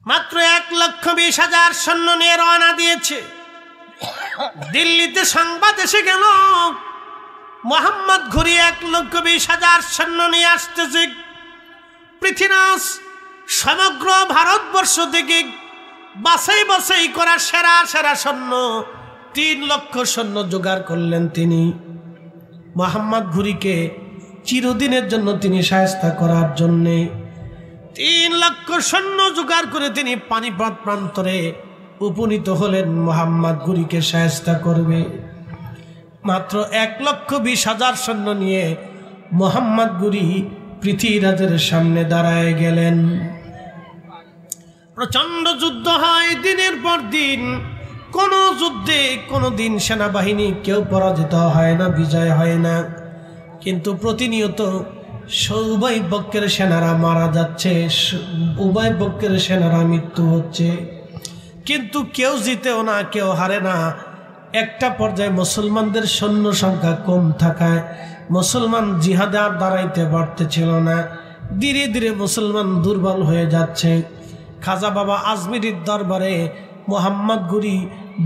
মাত্র 1,20,000 সৈন্য নিয়ে রওনা দিয়েছে। দিল্লিতে সংবাদ এসে গেল মোহাম্মদ ঘুরি 1,20,000 সৈন্য নিয়ে আসতেছে। পৃথ্বীরাজ সমগ্র ভারতবর্ষ থেকে বাছাই বাছাই করা সেরা সেরা সৈন্য 3 লক্ষ সৈন্য জোগাড় করলেন। তিনি মোহাম্মদ ঘুরিকে চিরদিনের জন্য তিনি শায়েস্তা করার জন্যে 3 লক্ষ সৈন্য জোগাড় করে তিনি পানিপথ প্রান্তরে উপনীত হলেন। মোহাম্মদ ঘুরিকে শায়েস্তা করবে। মাত্র 1,20,000 সৈন্য নিয়ে মোহাম্মদ ঘুরি পৃথ্বীরাজের সামনে দাঁড়ায় গেলেন। প্রচন্ড যুদ্ধ হয় দিনের পর দিন। কোন যুদ্ধে কোনো দিন সেনাবাহিনী কেউ পরাজিত হয় না, বিজয় হয় না, কিন্তু প্রতিনিয়ত উভয় পক্ষের সেনারা মারা যাচ্ছে, উভয় পক্ষের সেনারা মৃত্যু হচ্ছে, কিন্তু কেউ জিতেও না, কেউ হারে না। একটা পর্যায়ে মুসলমানদের সৈন্য সংখ্যা কম থাকায় মুসলমান জিহাদে আর দাঁড়াইতে পারতেছিল না। ধীরে ধীরে মুসলমান দুর্বল হয়ে যাচ্ছে। খাজা বাবা আজমিরির দরবারে মোহাম্মদ ঘুরি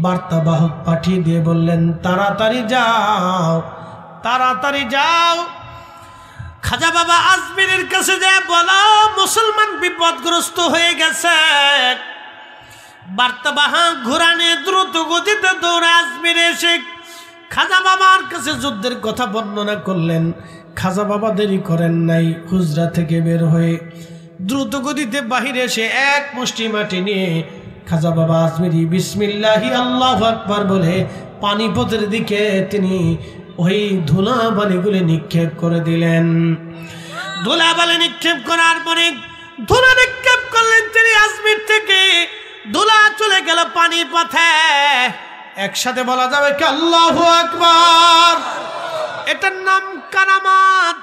বার্তাবাহক পাঠিয়ে দিয়ে বললেন, তাড়াতাড়ি যাও, তাড়াতাড়ি যাও। খাজা বাবা আজমিরের কাছে যায় বলো মুসলমান বিপদগ্রস্ত হয়ে গেছে। বার্তাবাহক ঘোড়া নিয়ে দ্রুত গতিতে দৌড়ে আজমিরে এসে খাজা বাবার কাছে যুদ্ধের কথা বর্ণনা করলেন। খাজা বাবা দেরি করেন নাই, হুজরা থেকে বের হয়ে দ্রুত গতিতে বাহিরে এসে এক মুষ্টি মাটি নিয়ে খাজা বাবা আজমিরি বিসমিল্লাহি আল্লাহু আকবার বলে পানিপথের দিকে তিনি ওই ধুলাবালিগুলি নিক্ষেপ করে দিলেন। ধুলাবালি নিক্ষেপ করার পরে ধুলা নিক্ষেপ করলেন তিনি আজমির থেকে। ধুলা চলে গেল পানিপথে। একসাথে বলা যাবে কি আল্লাহু আকবার। এটার নাম কারামাত,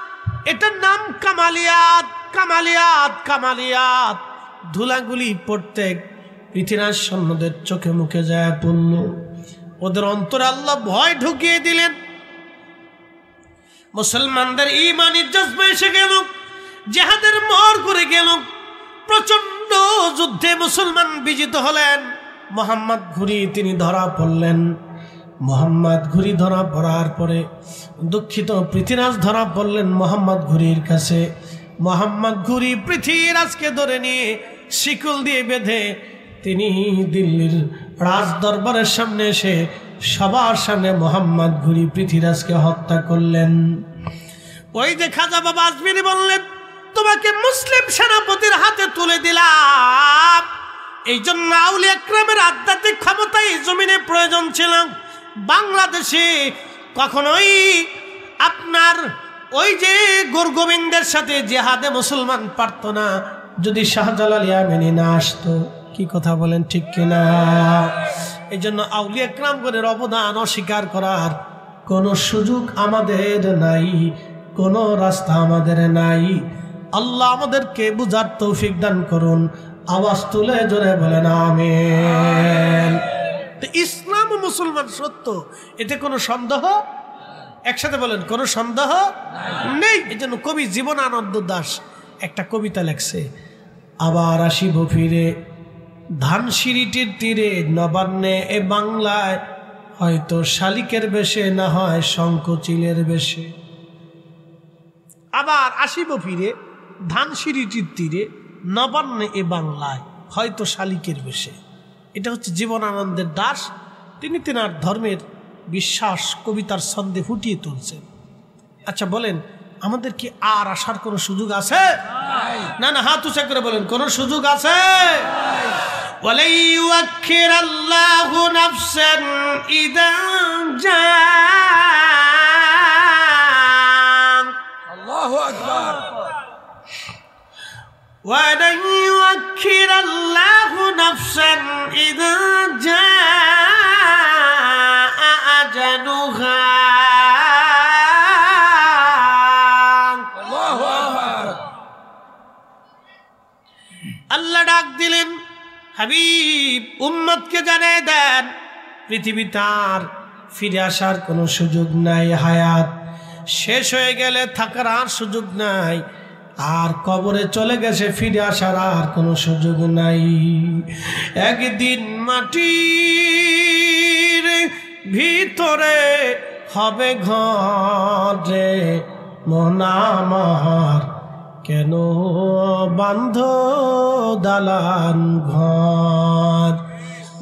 এটার নাম কামালিয়াত, কামালিয়াত, কামালিয়াত। ধুলাগুলি প্রত্যেক পৃথিবীর সৈন্যদের চোখে মুখে যায় পড়ল। ওদের অন্তরে আল্লাহ ভয় ঢুকিয়ে দিলেন। মুসলমানদের ঈমানি জজবা এসে গেল, জিহাদের মোড় করে গেল। প্রচন্ড যুদ্ধে মুসলমান বিজিত হলেন। মোহাম্মদ ঘুরি তিনি ধরা পড়লেন। মোহাম্মদ ঘুরি ধরা পড়ার পরে দুঃখিত পৃথ্বীরাজ ধরা পড়লেন মোহাম্মদ ঘুরির কাছে। মোহাম্মদ ঘুরি পৃথ্বীরাজকে ধরে নিয়ে শিকল দিয়ে বেঁধে তিনি দিল্লির রাজ দরবারের সামনে এসে সবার সামনে মোহাম্মদ ঘুরি পৃথ্বীরাজকে হত্যা করলেন। ওই যে খাজা বাবা আজমিরি বললেন, তোমাকে মুসলিম সেনাপতির হাতে তুলে দিলাম। এই জন্য আউলিয়া ইকরামের আধ্যাত্মিক ক্ষমতা এই জমিনে প্রয়োজন ছিল। বাংলাদেশে কখনোই আপনার ওই যে গোরগোবিন্দের সাথে জিহাদে মুসলমান পারত না যদি শাহজালাল ইয়ামানি না আসতো। কি কথা বলেন, ঠিক কিনা? এই জন্য আউলিয়া ইকরামগণের অবদান অস্বীকার করার কোনো সুযোগ আমাদের নাই, কোনো রাস্তা আমাদের নাই। আল্লাহ আমাদেরকে বুঝার তৌফিক দান করুন। আওয়াজ তুলে জোরে বলেন আমিন। ইসলাম ও মুসলমান সত্য, এতে কোনো সন্দেহ, একসাথে বলেন কোনো সন্দেহ নেই। এই জন্য কবি জীবনানন্দ দাশ একটা কবিতা লেখছে, আবার আসিব ফিরে ধানসিঁড়িটির তীরে নবান্নে এ বাংলায়, হয়তো শালিকের বেশে না হয় শঙ্খচিলের বেশে। আবার আসিব ফিরে ধানসিঁড়িটির তীরে নবান্নে এ বাংলায়, হয়তো শালিকের বেশে। এটা হচ্ছে জীবনানন্দের দাস। তিনি তেনার ধর্মের বিশ্বাস কবিতার ছন্দে ফুটিয়ে তুলছেন। আচ্ছা বলেন, আমাদের কি আর আসার কোনো সুযোগ আছে? না না, হাত উঁচা করে বলেন, কোনো সুযোগ আছে? ওয়ালা ইউআখিরাল্লাহু নাফসান ইযা জাআ। আল্লাহু আকবার। ওয়ালা ইউআখিরাল্লাহু নাফসান ইযা জাআ আজালুহা। আল্লাহ ডাক দিলেন, হাবিব উম্মতকে জানিয়ে দেন পৃথিবী তার ফিরে আসার কোনো সুযোগ নাই। হায়াত শেষ হয়ে গেলে থাকার আর সুযোগ নাই। আর কবরে চলে গেছে, ফিরে আসার আর কোনো সুযোগ নাই। একদিন মাটির ভিতরে হবে ঘরে, মন আমার কেন বান্ধ দালান ঘর,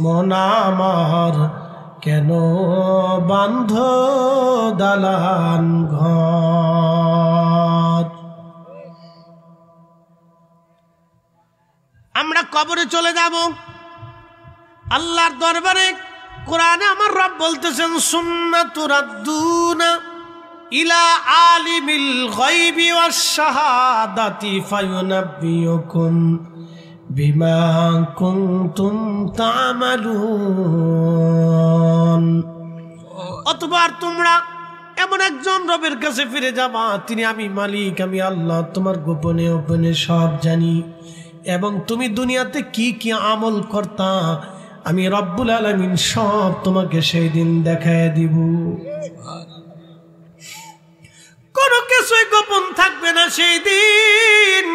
মন আমার কেন বান্ধ দালান ঘর। আমরা কবরে চলে যাব, আল্লাহর দরবারে। কোরআনে আমার রব বলতেছেন, সুন্নাতু রাদ্দুনা ইলা আলিমিল গায়বি ওয়াশ শাহাদাতি ফায়ুনাব্বিউকুম বিমা কুনতুম তা'মালুন। অতঃপর তোমরা এমন একজন রবের কাছে ফিরে যাবা, তিনি আমি মালিক, আমি আল্লাহ, তোমার গোপনে গোপনে সব জানি, এবং তুমি দুনিয়াতে কি কি আমল করতা আমি রব্বুল আলামিন সব তোমাকে সেই দিন দেখায় দিব। কোনো কিছুই গোপন থাকবে না সেই দিন,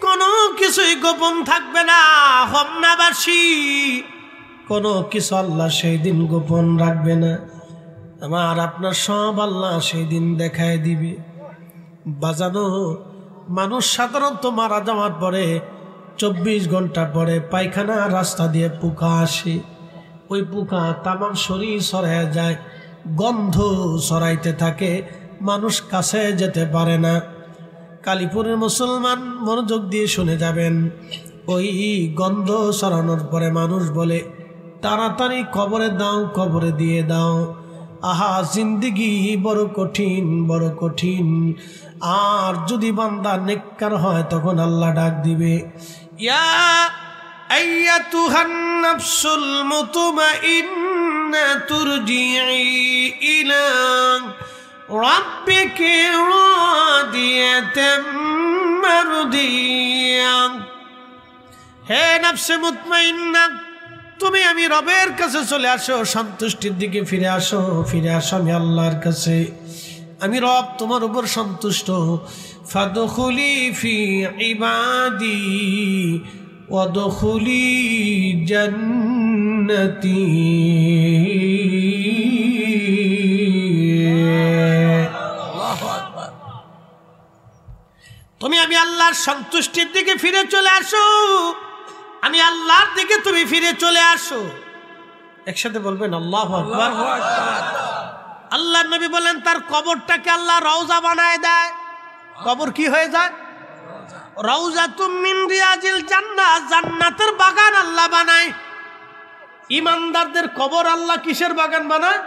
কোনো কিছুই গোপন থাকবে না। হোমনাবাসী, কোনো কিছু আল্লাহ সেই দিন গোপন রাখবে না। আমার আপনার সব আল্লাহ সেই দিন দেখায় দিবে। বাজানো মানুষ সাধারণত মারা যাওয়ার পরে 24 ঘন্টা পরে পায়খানা রাস্তা দিয়ে পোকা আসে, ওই পোকা তামাম শরীর ছড়ায় যায়, গন্ধ ছড়াইতে থাকে, মানুষ কাছে যেতে পারে না। কালীপুরের মুসলমান মনোযোগ দিয়ে শুনে যাবেন, ওই গন্ধ ছড়ানোর পরে মানুষ বলে, তাড়াতাড়ি কবরে দাও, কবরে দিয়ে দাও। আহা, জিন্দেগি বড় কঠিন, বড় কঠিন। আর যদি বান্দা নেককার হয় তখন আল্লাহ ডাক দিবে, ইয়া আইয়াতুহান নাফসুল মুতমাইন্না তুরজিই ইলা রাব্বিকি রাদিয়াতাম মারদিয়া। হে নফসে মুতমাইন্না, তুমি আমি রবের কাছে চলে আসো, সন্তুষ্টির দিকে ফিরে আসো, ফিরে আসো আমি আল্লাহর কাছে। আমি রব তোমার উপর সন্তুষ্ট। ফাদখুলি ফি ইবাদি ওয়াদখুলি জান্নাতি। তুমি আমি আল্লাহর সন্তুষ্টির দিকে ফিরে চলে আসো, আমি আল্লাহর দিকে তুমি ফিরে চলে আসো। একসাথে বলবেন আল্লাহু আকবার। আল্লাহর নবী বলেন, তার কবরটাকে আল্লাহ রওজা বানায় দেয়। কবর কি হয়ে যায়? রওজাতুম মিন রিয়াজিল জান্নাহ, জান্নাতের বাগান আল্লাহ বানায়। ইমানদারদের কবর আল্লাহ কিসের বাগান বানায়?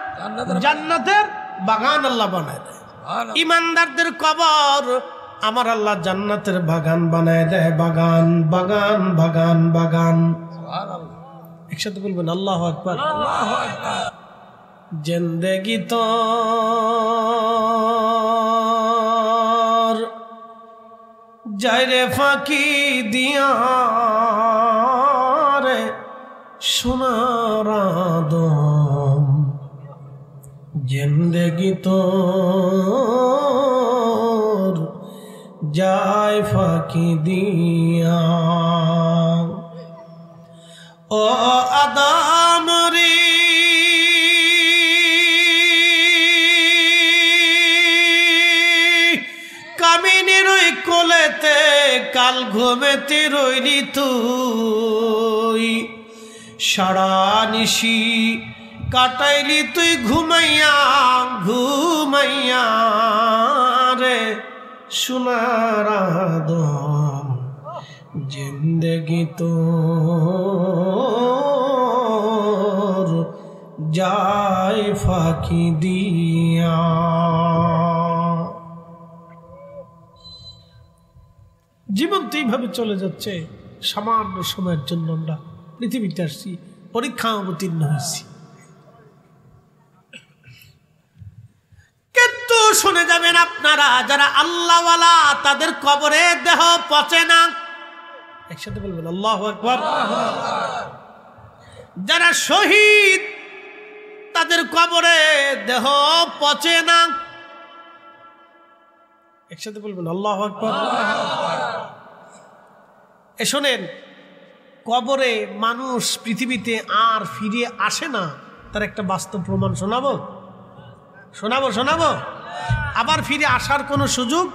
জান্নাতের বাগান আল্লাহ বানায় দেয়। ইমানদারদের কবর আমার আল্লাহ জান্নাতের বাগান বানায় দেয়। বাগান বাগান বাগান বাগান। একসাথে বলবেন আল্লাহু আকবার। জিন্দেগি তো যাইরে ফাঁকি দিয়া রে সোনার আদম, জিন্দেগি তো যায় ফাঁকি দিয়া। ও আদম রে, কামিনীর ওই কোলেতে কাল ঘুমেতে রইলি তুই, সারা নিশি কাটাইলি তুই ঘুমাইয়া ঘুমাইয়া রে সোনার আদম, জিন্দেগি তোর যায় ফাঁকি দিয়া। জীবন তো এইভাবে চলে যাচ্ছে। সামান্য সময়ের জন্য আমরা পৃথিবীতে আসছি, পরীক্ষা অবতীর্ণ হয়েছি। কিন্তু শুনে যাবেন আপনারা, যারা আল্লাহওয়ালা তাদের কবরে দেহ পচে না। একসাথে বলবেন আল্লাহু আকবার। যারা শহীদ তাদের কবরে দেহ পচে না। একসাথে বলবেন আল্লাহু আকবার। শোনেন, কবরে মানুষ পৃথিবীতে আর ফিরে আসে না, তার একটা বাস্তব প্রমাণ শোনাবো শোনাবো শোনাবো আবার ফিরে আসার কোনো সুযোগ,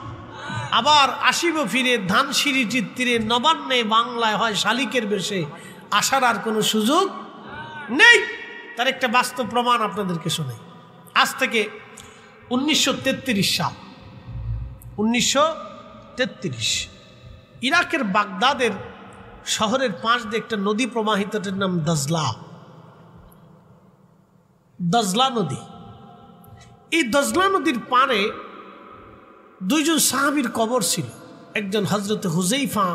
আবার আসিব ফিরে ধানসিঁড়ি তীরে নবান্নে বাংলায় হয় শালিকের বেশে, আসার আর কোনো সুযোগ নেই। তার একটা বাস্তব প্রমাণ আপনাদেরকে শোনাই। আজ থেকে 1933 সাল, 1933 ইরাকের বাগদাদের শহরের পাশ দিয়ে একটা নদী প্রবাহিত, এটার নাম দজলা নদী। এই দজলা নদীর পাড়ে দুইজন সাহাবীর কবর ছিল, একজন হযরত হুযাইফা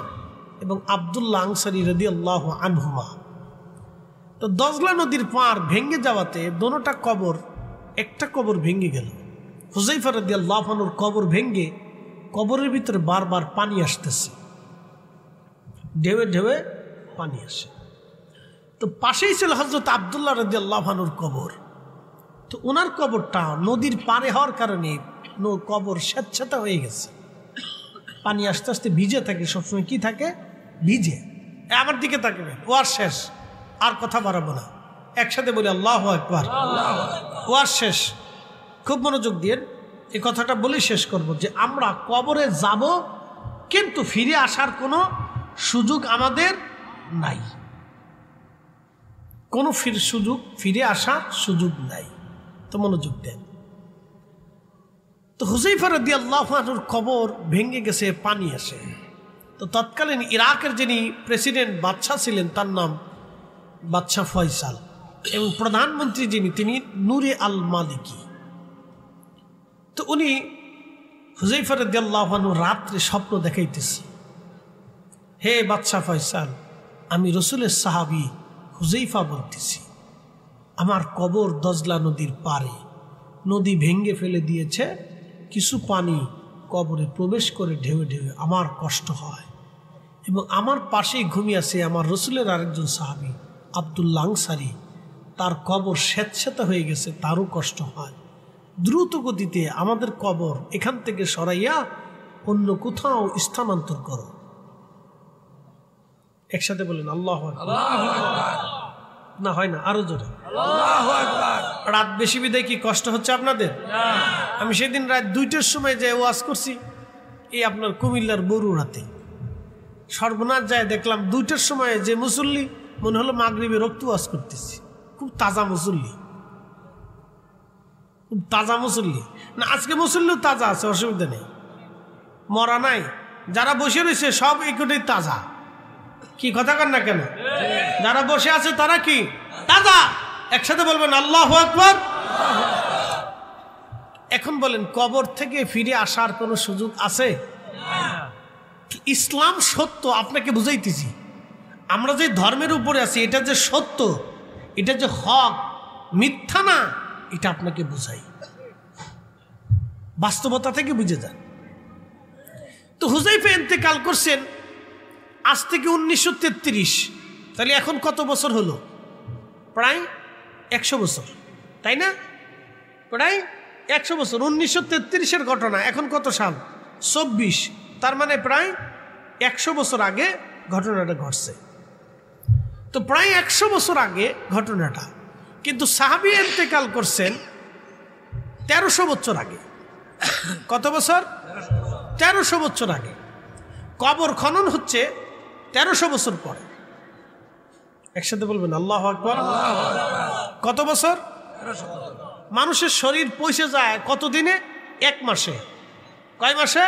এবং আব্দুল্লাহ আনসারী রাদিয়াল্লাহু আনহুমা। তো দজলা নদীর পাড় ভেঙে যাওয়াতে দোনোটা কবর, একটা কবর ভেঙে গেল। হুযাইফা রাদিয়াল্লাহু আনহুর কবর ভেঙে কবরের ভিতরে বারবার পানি আসতেছে, ঢেউে ঢেউে পানি আসে। তো পাশেই ছিল হযরত আব্দুল্লাহ রাদিয়াল্লাহু আনহুর কবর। তো ওনার কবরটা নদীর পারে হওয়ার কারণে কবর স্যাঁতস্যাঁতে হয়ে গেছে, পানি আস্তে আস্তে ভিজে থাকে, সবসময় কি থাকে, ভিজে। আমার দিকে তাকাবেন, ওয়ার শেষ, আর কথা বাড়াবো না, একসাথে বলি আল্লাহু আকবার। ওয়ার শেষ, খুব মনোযোগ দিয়ে এই কথাটা বলে শেষ করব যে আমরা কবরে যাব, কিন্তু ফিরে আসার কোনো সুযোগ আমাদের নাই, কোনো ফিরে আসার সুযোগ নাই। তো মনোযোগ দেন। তো হুযাইফা রাদিয়াল্লাহু আনহুর কবর ভেঙে গেছে, পানি আসে। তো তৎকালীন ইরাকের যিনি প্রেসিডেন্ট বাদশাহ ছিলেন, তার নাম বাদশাহ ফয়সাল, এবং প্রধানমন্ত্রী যিনি, তিনি নূরে আল মালিকি। তো উনি হুযাইফা রাদিয়াল্লাহু আনহু রাত্রে স্বপ্ন দেখাইতেছে, হে বাদশাহ ফয়সাল, আমি রসুলের সাহাবী হুযাইফা বলতেছি, আমার কবর দজলা নদীর পারে, নদী ভেঙ্গে ফেলে দিয়েছে, কিছু পানি কবরে প্রবেশ করে ঢেউে ঢেউে আমার কষ্ট হয়, এবং আমার পাশেই ঘুমিয়ে আছে আমার রসুলের আরেকজন সাহাবী আব্দুল্লাহ আনসারী, তার কবর স্যাঁতস্যাঁতে হয়ে গেছে, তারও কষ্ট হয়। দ্রুত গতিতে আমাদের কবর এখান থেকে সরাইয়া অন্য কোথাও স্থানান্তর করো। একসাথে বলেন আল্লাহু আকবার। না হয় না, আরো জোরে আল্লাহু আকবার। রাত বেশি বিদায় কি কষ্ট হচ্ছে আপনাদের? আমি সেদিন রাত 2টার সময় যে ওয়াজ করছি, এই আপনার কুমিল্লার বরুড়াতে, সর্বনাশ যায় দেখলাম 2টার সময় যে মুসল্লি, মনে হলো মাগরিবে রক্ত ওয়াজ করতেছি, খুব তাজা মুসল্লি, খুব তাজা মুসল্লি। না, আজকে মুসল্লিও তাজা আছে, অসুবিধা নেই, মরা নাই। যারা বসে রয়েছে সব একটাই তাজা, কি কথা কন না কেন? যারা বসে আছে তারা কি তাজা? একসাথে বলবেন আল্লাহু আকবার। এখন বলেন, কবর থেকে ফিরে আসার কোনো সুযোগ আছে? ইসলাম সত্য, আপনাকে বুঝাইতেছি। আমরা যে ধর্মের উপরে আছি, এটা যে সত্য, এটা যে হক, মিথ্যা না, এটা আপনাকে বুঝাই, বাস্তবতা থেকে বুঝে যান। তো হুযাইফা ইন্তেকাল করছেন আজ থেকে 1933, তাহলে এখন কত বছর হলো? প্রায় 100 বছর, তাই না? প্রায় 100 বছর। 1933-এর ঘটনা, এখন কত সাল? 24, তার মানে প্রায় 100 বছর আগে ঘটনাটা ঘটছে। তো প্রায় 100 বছর আগে ঘটনাটা, কিন্তু সাহাবী ইন্তেকাল করছেন 1300 বছর আগে। কত বছর? 1300 বছর আগে। কবর খনন হচ্ছে 1300 বছর পরে। একসাথে বলবেন আল্লাহু আকবার। কত বছর? মানুষের শরীর পৌঁছে যায় কত দিনে? 1 মাসে। কয় মাসে?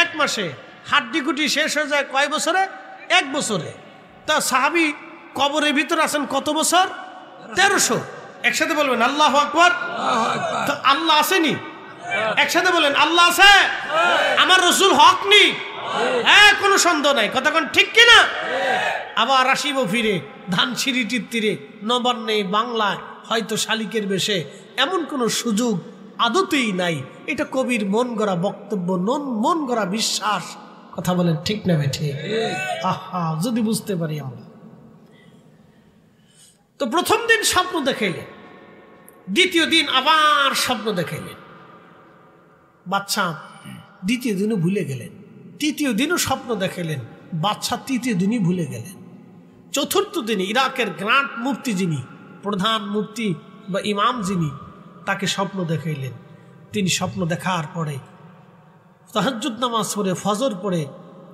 1 মাসে। হাড্ডি গুটি শেষ হয়ে যায় কয় বছরে? 1 বছরে। তা সাহাবী কবরের ভিতরে আছেন কত বছর? 1300। একসাথে বলবেন আল্লাহু আকবার। তো আল্লাহ আসেনি? একসাথে বলেন আল্লাহ আছে, আমার রসুল হক নি, হ্যাঁ, কোনো সন্দেহ নাই, কথা কোন ঠিক কিনা? আবার আসিব ফিরে ধানসিঁড়িটির তীরে নবান্নে বাংলায় হয়তো শালিকের বেশে, এমন কোনো সুযোগ আদতেই নাই। এটা কবির মন গড়া বক্তব্য, মন গড়া বিশ্বাস। কথা বলেন ঠিক না বেঠে? আহা, যদি বুঝতে পারি আমরা। তো প্রথম দিন স্বপ্ন দেখাইলেন, দ্বিতীয় দিন আবার স্বপ্ন দেখাইলেন। বাদশা দ্বিতীয় দিনও ভুলে গেলেন, তৃতীয় দিনও স্বপ্ন দেখালেন, বাদশাহ তৃতীয় দিনই ভুলে গেলেন। চতুর্থ দিনে ইরাকের গ্র্যান্ড মুফতি যিনি, প্রধান মুফতি বা ইমাম যিনি, তাকে স্বপ্ন দেখাইলেন। তিনি স্বপ্ন দেখার পরে তাহাজ্জুদ নামাজ পড়ে ফজর পড়ে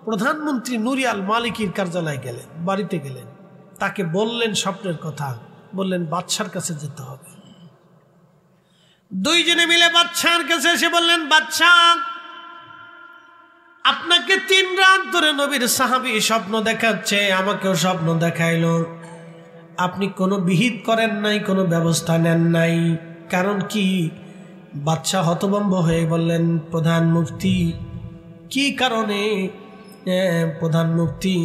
প্রধানমন্ত্রী নুরি আল মালিকির কার্যালয়ে গেলেন, বাড়িতে গেলেন, তাকে বললেন স্বপ্নের কথা, বললেন বাদশার কাছে যেতে হবে। দুইজনে মিলে বাদশার কাছে এসে বললেন, বাদশাহ আপনাকে 3 রাত ধরে নবীর সাহাবী স্বপ্ন দেখাচ্ছে, আমাকেও স্বপ্ন দেখাইলো, আপনি কোনো বিহিত করেন নাই, কোনো ব্যবস্থা নেন নাই, কারণ কি? বাদশাহ হতভম্ব হয়ে বললেন, প্রধান মুফতি কি কারণে? প্রধান মুফতি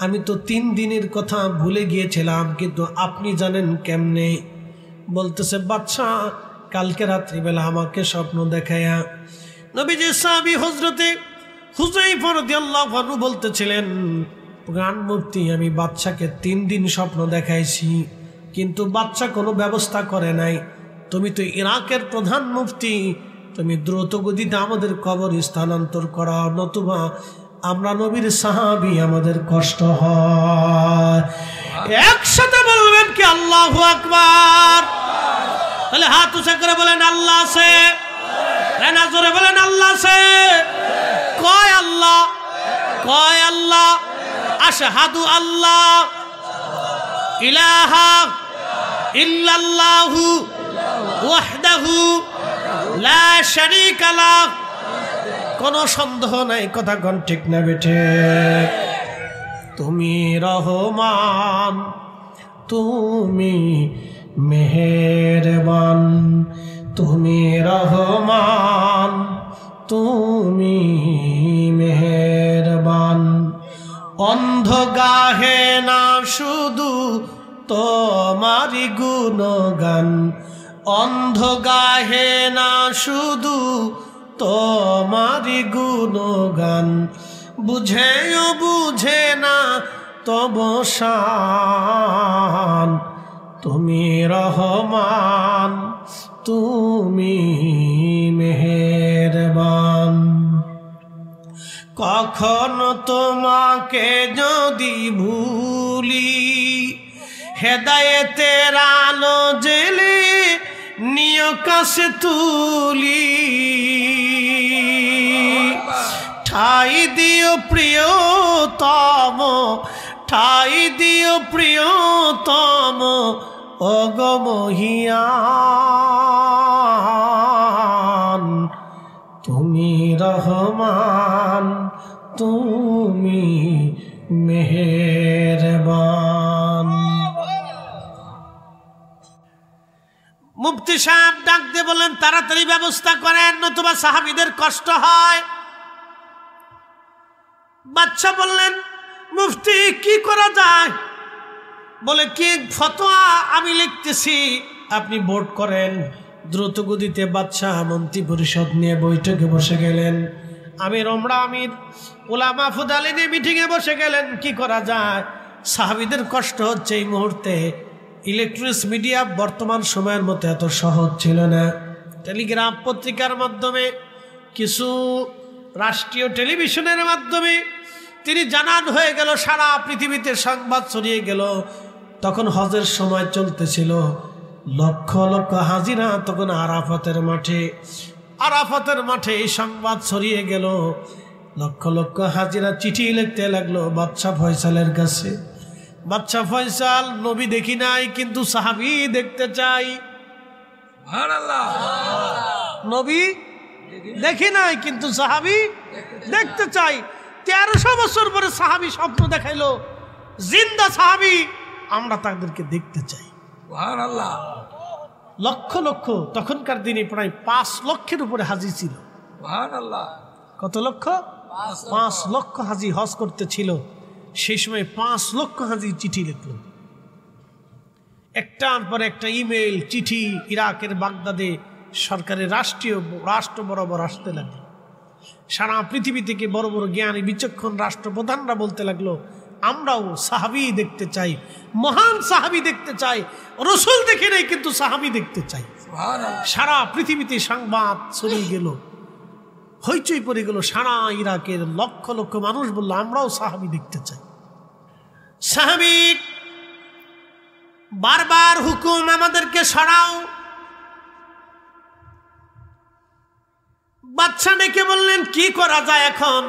আমি তো 3 দিনের কথা ভুলে গিয়েছিলাম, কিন্তু আপনি জানেন কেমনে? বলতেছে, বাদশাহ কালকে রাত্রিবেলা আমাকে স্বপ্ন দেখায়া নবীজি সাহাবী হযরতে হুযায়ফা রাদিয়াল্লাহু আনহু বলতেছিলেন, প্রধান মুফতি আমি বাদশাকে 3 দিন স্বপ্ন দেখাইছি, কিন্তু বাদশা কোনো ব্যবস্থা করে নাই। তুমি তো ইরাকের প্রধান মুফতি, তুমি দ্রুত গতিতে আমাদের কবর স্থানান্তর করাও, নতুবা আমরা নবীর সাহাবী, আমাদের কষ্ট হয়। একসাথে বলবেন কি আল্লাহু আকবার? তাহলে হাত উঁচা করে বলেন আল্লাহ আছে, না জোরে বলেন আল্লাহ আছে। কয় আল্লাহ, কয় আল্লাহ। আশহাদু আল্লাহ ইলাহা ইল্লাল্লাহু ওয়াহদাহু লা শারীকা লাহ। কোনো সন্দেহ নাই, কথা কোন ঠিক না বেঠে? তুমি রহমান, তুমি মেহেরবান, তুমি রহমান, তুমি মেহেরবান। অন্ধ গাহে না শুধু তোমারি গুণগান, অন্ধ গাহে না শুধু তোমারি গুণগান, বুঝেও বুঝে না তব শান। তুমি রহমান, তুমি মেহেরবান। কখনো তোমাকে যদি ভুলি, হেদায়েতের আলো জেলে নিয় কাছে তুলি। ঠাই দিও প্রিয়তম, ঠাই দিও প্রিয়তম, ওগো মহিয়ান। তুমি রহমান, তুমি মেহেরবান। মুফতি সাহেব ডাক দিয়ে বলেন, তাড়াতাড়ি ব্যবস্থা করেন, নতুবা সাহাবীদের কষ্ট হয়। বাদশা বললেন, মুফতি কি করা যায়? বলে, কি ফতোয়া আমি লিখতেছি, আপনি ভোট করেন। দ্রুত গতিতে বাদশাহ মন্ত্রী পরিষদ নিয়ে বৈঠকে বসে গেলেন। আমির ওমরা আমির উলামা ফুদালিনী মিটিংয়ে বসে গেলেন, কি করা যায়? সাহাবীদের কষ্ট হচ্ছে এই মুহূর্তে। ইলেকট্রনিক্স মিডিয়া বর্তমান সময়ের মতো এত সহজ ছিল না। টেলিগ্রাম পত্রিকার মাধ্যমে, কিছু রাষ্ট্রীয় টেলিভিশনের মাধ্যমে তিনি জানান হয়ে গেল, সারা পৃথিবীতে সংবাদ ছড়িয়ে গেল। তখন হজের সময় চলতেছিল, লক্ষ লক্ষ হাজিরা তখন আরাফাতের মাঠে, আরাফাতের মাঠে এই সংবাদ ছড়িয়ে গেল। লক্ষ লক্ষ হাজিরা চিঠি লিখতে লাগলো বাদশাহ ফয়সালের কাছে। বাদশাহ ফয়সাল, নবী দেখি নাই কিন্তু সাহাবী দেখতে চাই। সুবহানাল্লাহ। নবী দেখি নাই কিন্তু সাহাবী দেখতে চাই। 1300 বছর পরে সাহাবী স্বপ্ন দেখাইলো, জিন্দা সাহাবী, আমরা তাদেরকে দেখতে চাই। সুবহানাল্লাহ। লক্ষ লক্ষ, তখনকার দিনে প্রায় 5 লক্ষের উপরে হাজি ছিল। সুবহানাল্লাহ। কত লক্ষ? 5 লক্ষ হাজি হজ করতে ছিল। সেই সময় 5 লক্ষ হাজি চিঠি লিখল, একটার পর একটা ইমেল, চিঠি ইরাকের বাগদাদে সরকারের রাষ্ট্র বরাবর আসতে লাগলো। সারা পৃথিবী থেকে বড় বড় জ্ঞানী বিচক্ষণ রাষ্ট্রপ্রধানরা বলতে লাগলো, আমরাও সাহাবী দেখতে চাই, মহান সাহাবী দেখতে চাই। রসুল দেখে নেই কিন্তু সাহাবী দেখতে চাই। সারা পৃথিবীতে সংবাদ ছড়িয়ে গেল। হইচই পড়ে গেল। সারা ইরাকের লক্ষ লক্ষ মানুষ বলল আমরাও সাহাবী দেখতে চাই। সাহাবী বারবার হুকুম, আমাদেরকে সরাও। বাদশা ডেকে বললেন কি করা যায় এখন?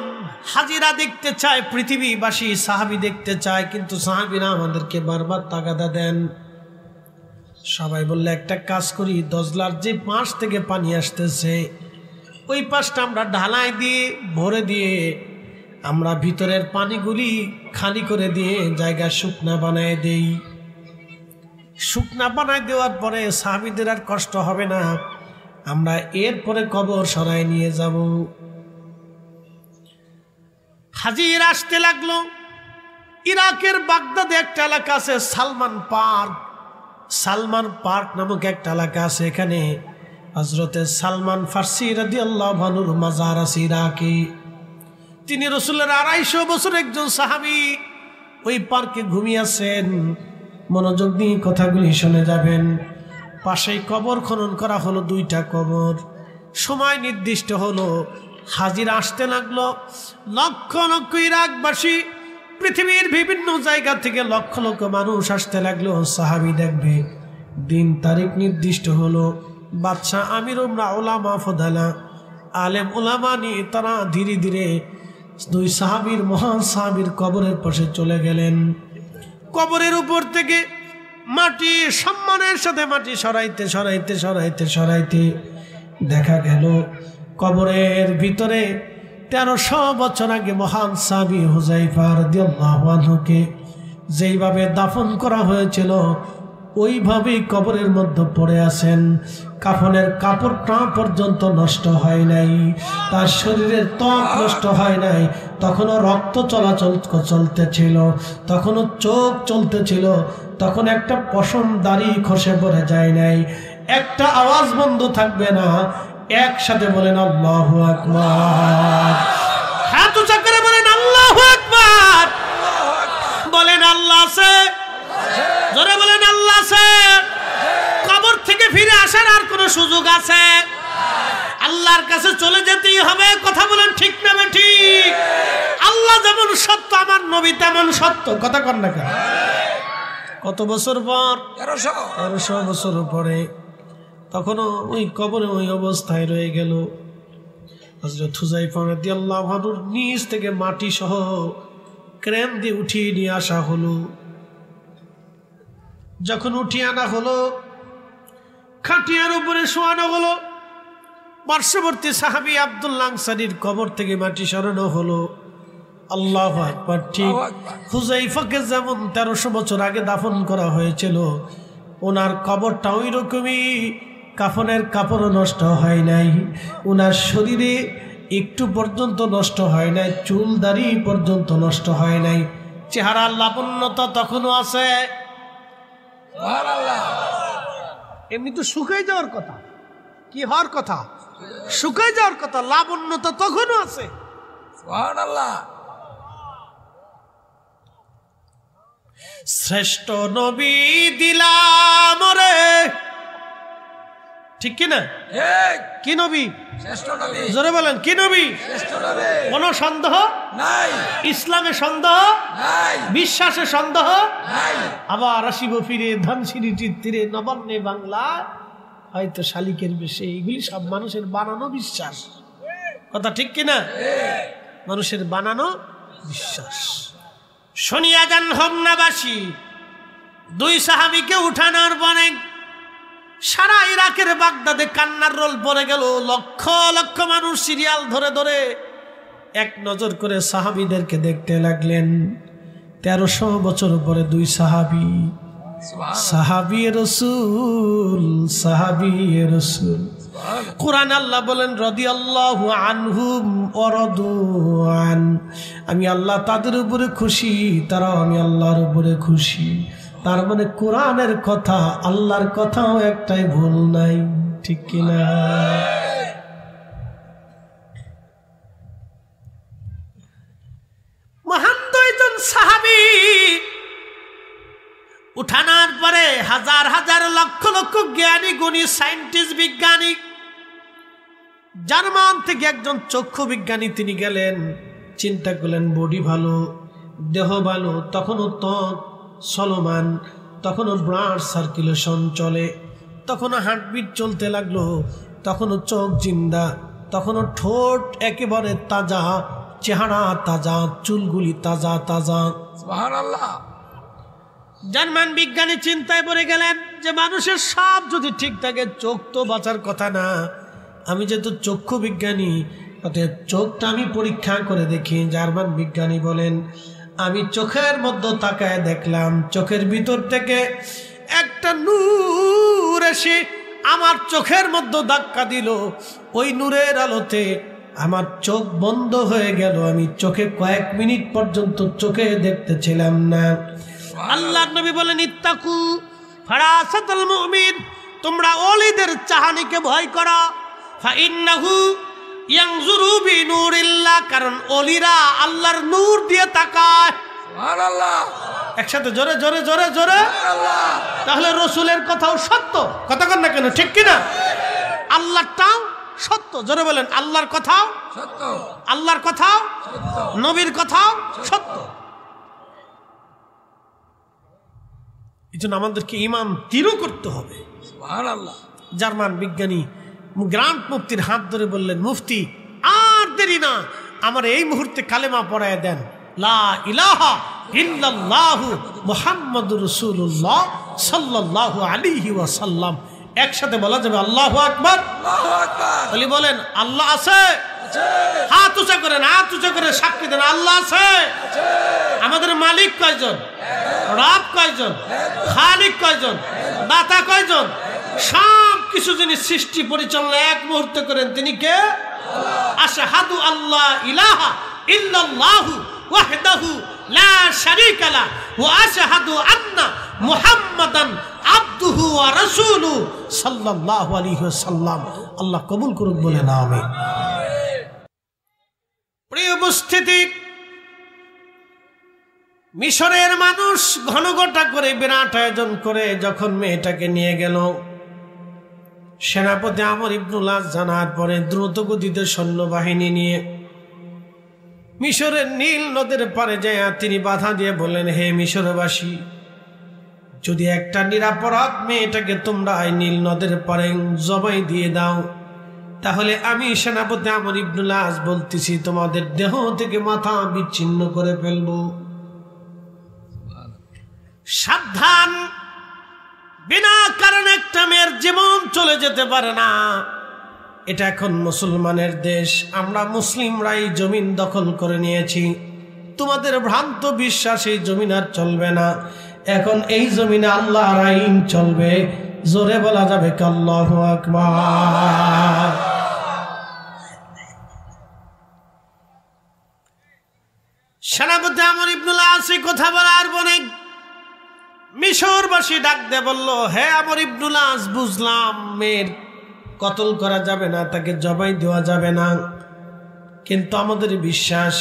হাজিরা দেখতে চায় পৃথিবীবাসী, সাহাবী দেখতে চায়, কিন্তু সাহাবীরা আমাদেরকে বারবার তাগাদা দেন। সবাই বললে একটা কাজ করি, দজলার যে পাশ থেকে পানি আসতেছে ওই পাশটা আমরা ঢালাই দিয়ে ভরে দিয়ে আমরা ভিতরের পানিগুলি খালি করে দিয়ে জায়গা শুকনা বানায় দেই। শুকনা বানায় দেওয়ার পরে সাহাবীদের আর কষ্ট হবে না, আমরা এরপরে কবর সরাই নিয়ে যাব। হাজির আসতে লাগলো। ইরাকের বাগদাদে একটা এলাকা আছে সালমান পার্ক, সালমান পার্ক নামক একটা এলাকা আছে। এখানে হযরতে সালমান ফার্সি রাদিয়াল্লাহু আনহুর মাজার আছে ইরাকে। তিনি রাসূলের 250 বছর একজন সাহাবী। ওই পার্কে ঘুমিয়ে আছেন। মনোযোগ দিয়ে কথাগুলি শুনে যাবেন। পাশেই কবর খনন করা হলো, 2টা কবর। সময় নির্দিষ্ট হলো, হাজির আসতে লাগলো। লক্ষ লক্ষ ইরাকবাসী, পৃথিবীর বিভিন্ন জায়গা থেকে লক্ষ লক্ষ মানুষ আসতে লাগলো সাহাবী দেখবে। দিন তারিখ নির্দিষ্ট হলো। বাদশাহ আমির উলামা ফদালা আলেম উলামা নিয়ে তারা ধীরে ধীরে 2 সাহাবীর, মহান সাহাবীর কবরের পাশে চলে গেলেন। কবরের উপর থেকে মাটি, সম্মানের সাথে মাটি সরাইতে সরাইতে সরাইতে সরাইতে দেখা গেল কবরের ভিতরে 1300 বছর আগে মহান সাহাবী হুযায়ফা রাদিয়াল্লাহু আনহুকে যেইভাবে দাফন করা হয়েছিল ওইভাবেই কবরের মধ্যে পড়ে আছেন। কাফনের কাপড়টা পর্যন্ত নষ্ট হয় নাই, তার শরীরের ত্বক নষ্ট হয় নাই, তখনও রক্ত চলাচল চলতেছিল, তখনও চোখ চলতেছিল, তখন একটা পশম দাড়ি খসে পড়ে যায় নাই, একটা আওয়াজ বন্ধ থাকবে না। একসাথে বলেন আল্লাহু আকবার। হাত উঁচা করে বলেন আল্লাহু আকবার। বলেন আল্লাহ আছে, জোরে বলেন আল্লাহ আছে। কবর থেকে ফিরে আসার আর কোন সুযোগ আছে? আল্লাহর কাছে চলে যেতেই হবে। কথা বলেন ঠিক না ঠিক? আল্লাহ যেমন সত্য, আমার নবী তেমন সত্য। কথা কন না কেন? কত বছর পর? 1300 বছর পরে তখনও ওই কবরে ওই অবস্থায় রয়ে গেল। হযরত হুযায়ফা রাদিয়াল্লাহু আনহুর নিচ থেকে মাটি সহ ক্রেন দিয়ে উঠিয়ে নিয়ে আসা হলো। যখন উঠিয়ে আনা হলো, খাটিয়ার উপরে শোয়ানো হলো। পার্শ্ববর্তী সাহাবী আব্দুল্লাহ আনসারীর কবর থেকে মাটি সরানো হলো। আল্লাহু আকবার। ঠিক হুযায়ফাকে যেমন 1300 বছর আগে দাফন করা হয়েছিল, ওনার কবরটা ওই রকমই। কাফনের কাপড়ও নষ্ট হয় নাই, ওনার শরীরে একটু পর্যন্ত নষ্ট হয় নাই, চুল দাড়ি পর্যন্ত নষ্ট হয় নাই, চেহারার লাবণ্যতা তখনও আছে। এমনি তো শুকাই যাওয়ার কথা, কি হওয়ার কথা? শুকাই যাওয়ার কথা, লাবণ্যতা তখনও আছে। সুবহানাল্লাহ। শ্রেষ্ঠ নবী দিলাম রে, ঠিক কিনা? কি নবী? শ্রেষ্ঠ নবী। জোরে বলেন কি নবী? শ্রেষ্ঠ নবী। কোন সন্দেহ নাই, ইসলামে সন্দেহ নাই, বিশ্বাসে সন্দেহ নাই। আবার আসিব ফিরে ধানসিঁড়িটির তীরে নবান্নে বাংলা, হয়তো শালিকের বেশে। এগুলি সব মানুষের বানানো বিশ্বাস। কথা ঠিক কিনা? মানুষের বানানো বিশ্বাস। শুনিয়া যান হোমনাবাসী, 2 সাহাবীকে উঠানোর পরে সারা ইরাকের বাগদাদে কান্নার রোল পড়ে গেল। লক্ষ লক্ষ মানুষ সিরিয়াল ধরে ধরে এক নজর করে সাহাবীদেরকে দেখতে লাগলেন। 1300 বছর পরে 2 সাহাবী, সাহাবী রাসূল, সাহাবী রাসূল। কুরআন আল্লাহ বলেন রাদিয়াল্লাহু আনহুম ওয়া রাদু আন, আমি আল্লাহ তাদের উপরে খুশি, তারাও আমি আল্লাহর উপরে খুশি। তার মানে কোরআনের কথা, আল্লাহর কথাও একটাই ভুল নাই, ঠিক কিনা? মহান 2 জন সাহাবী উঠানোর পরে হাজার হাজার লক্ষ লক্ষ জ্ঞানী গুণী সায়েন্টিস্ট বিজ্ঞানী জার্মান থেকে একজন চক্ষু বিজ্ঞানী তিনি গেলেন, চিন্তা করলেন বডি ভালো, দেহ ভালো, তখনও ত্বক চলমান, তখনও ব্লাড সার্কুলেশন চলে, তখনও হার্টবিট চলতে লাগলো, তখনও চোখ জিন্দা, তখনও ঠোঁট একেবারে তাজা, চেহারা তাজা, চুলগুলি তাজা তাজা। সুবহানাল্লাহ। জার্মান বিজ্ঞানী চিন্তায় পড়ে গেলেন যে মানুষের সব যদি ঠিক থাকে চোখ তো বাঁচার কথা না, আমি যেহেতু চক্ষু বিজ্ঞানী অতএব চোখটা আমি পরীক্ষা করে দেখি। জার্মান বিজ্ঞানী বলেন, আমি চোখের মধ্যে তাকায় দেখলাম চোখের ভিতর থেকে একটা নূর এসে আমার চোখের মধ্যে ধাক্কা দিল। ওই নূরের আলোতে আমার চোখ বন্ধ হয়ে গেল, আমি চোখে কয়েক মিনিট পর্যন্ত চোখে দেখতেছিলাম না। আল্লাহর নবী বলেন, ইত্তাকু ফারাসাতুল মুমিন, তোমরা ওলিদের চাহনিকে ভয় করো। ফাইন্নাহু ইয়ানজুরু বিনুরিল্লাহ, কারণ ওলিরা আল্লাহর নূর দিয়ে তাকায়। সুবহানাল্লাহ। একসাথে জোরে জোরে জোরে জোরে। তাহলে রসুলের কথাও সত্য, কথা কন না কেন, ঠিক কিনা? আল্লাহটাও সত্য, জোরে বলেন আল্লাহর কথাও সত্য, আল্লাহর কথাও সত্য, নবীর কথাও সত্য। এই জন্য আমাদেরকে ঈমান দৃঢ় করতে হবে। সুবহানাল্লাহ। জার্মান বিজ্ঞানী গ্রান্ট মুফতির হাত ধরে বললেন, মুফতি আর দেরি না, আমার এই মুহূর্তে কালেমা পড়ায় দেন, লা ইলাহা ইল্লাল্লাহু মুহাম্মাদুর রাসূলুল্লাহ সাল্লাল্লাহু আলাইহি ওয়াসাল্লাম। একসাথে বলা যাবে আল্লাহু আকবার। আল্লাহু আকবার। বলি বলেন আল্লাহ আছে? হাত উঁচা করেন, হাত উঁচা করে সাক্ষী দেন আল্লাহ আছে। আমাদের মালিক কয়জন? রব কয়জন? খালিক কয়জন? দাতা কয়জন? সব কিছু যিনি সৃষ্টি পরিচালনা এক মুহূর্তে করেন তিনি কে? আশহাদু আল্লাহ ইলাহা ইল্লাল্লাহু ওয়াহদাহু লা শারীকা লাহু ওয়া আশহাদু আন্না মুহাম্মাদান আবদুহু ওয়া রাসূলুহু সাল্লাল্লাহু আলাইহি ওয়াসাল্লাম। আল্লাহ কবুল করুক, বলেন আমিন। প্রিয় উপস্থিতি, মিশরের মানুষ ঘনঘটা করে বিরাট আয়োজন করে যখন মেয়েটাকে নিয়ে গেল, সেনাপতি আমর ইবনুল আস জানার পরে দ্রুত গতিতে সৈন্যবাহিনী নিয়ে মিশরের নীল নদের পারে যায় তিনি বাধা দিয়ে বললেন, হে মিশরবাসী, যদি একটা নিরাপরাধ মেয়েটাকে তোমরা এই নীল নদের পারে জবাই দিয়ে দাও, তাহলে আমি সেনাপতি আমর ইবনুল আস বলতেছি তোমাদের দেহ থেকে মাথা বিচ্ছিন্ন করে ফেলবো। সাবধান, বিনা কারণে একটা মেয়ের জীবন চলে যেতে পারে না। এটা এখন মুসলমানের দেশ, আমরা মুসলিমরাই জমিন দখল করে নিয়েছি। তোমাদের ভ্রান্ত বিশ্বাস এই জমিন আর চলবে না, এখন এই জমিনে আল্লাহর আইন চলবে। জোরে বলা যাবে আল্লাহু আকবার। সেনাপতি আমর ইবনুল আস কথা বলার পরে মিশরবাসী ডাক দিয়ে বলল, হে আমর ইবনুল আস, বুঝলাম মেয়ের কতল করা যাবে না, তাকে জবাই দেওয়া যাবে না, কিন্তু আমাদের বিশ্বাস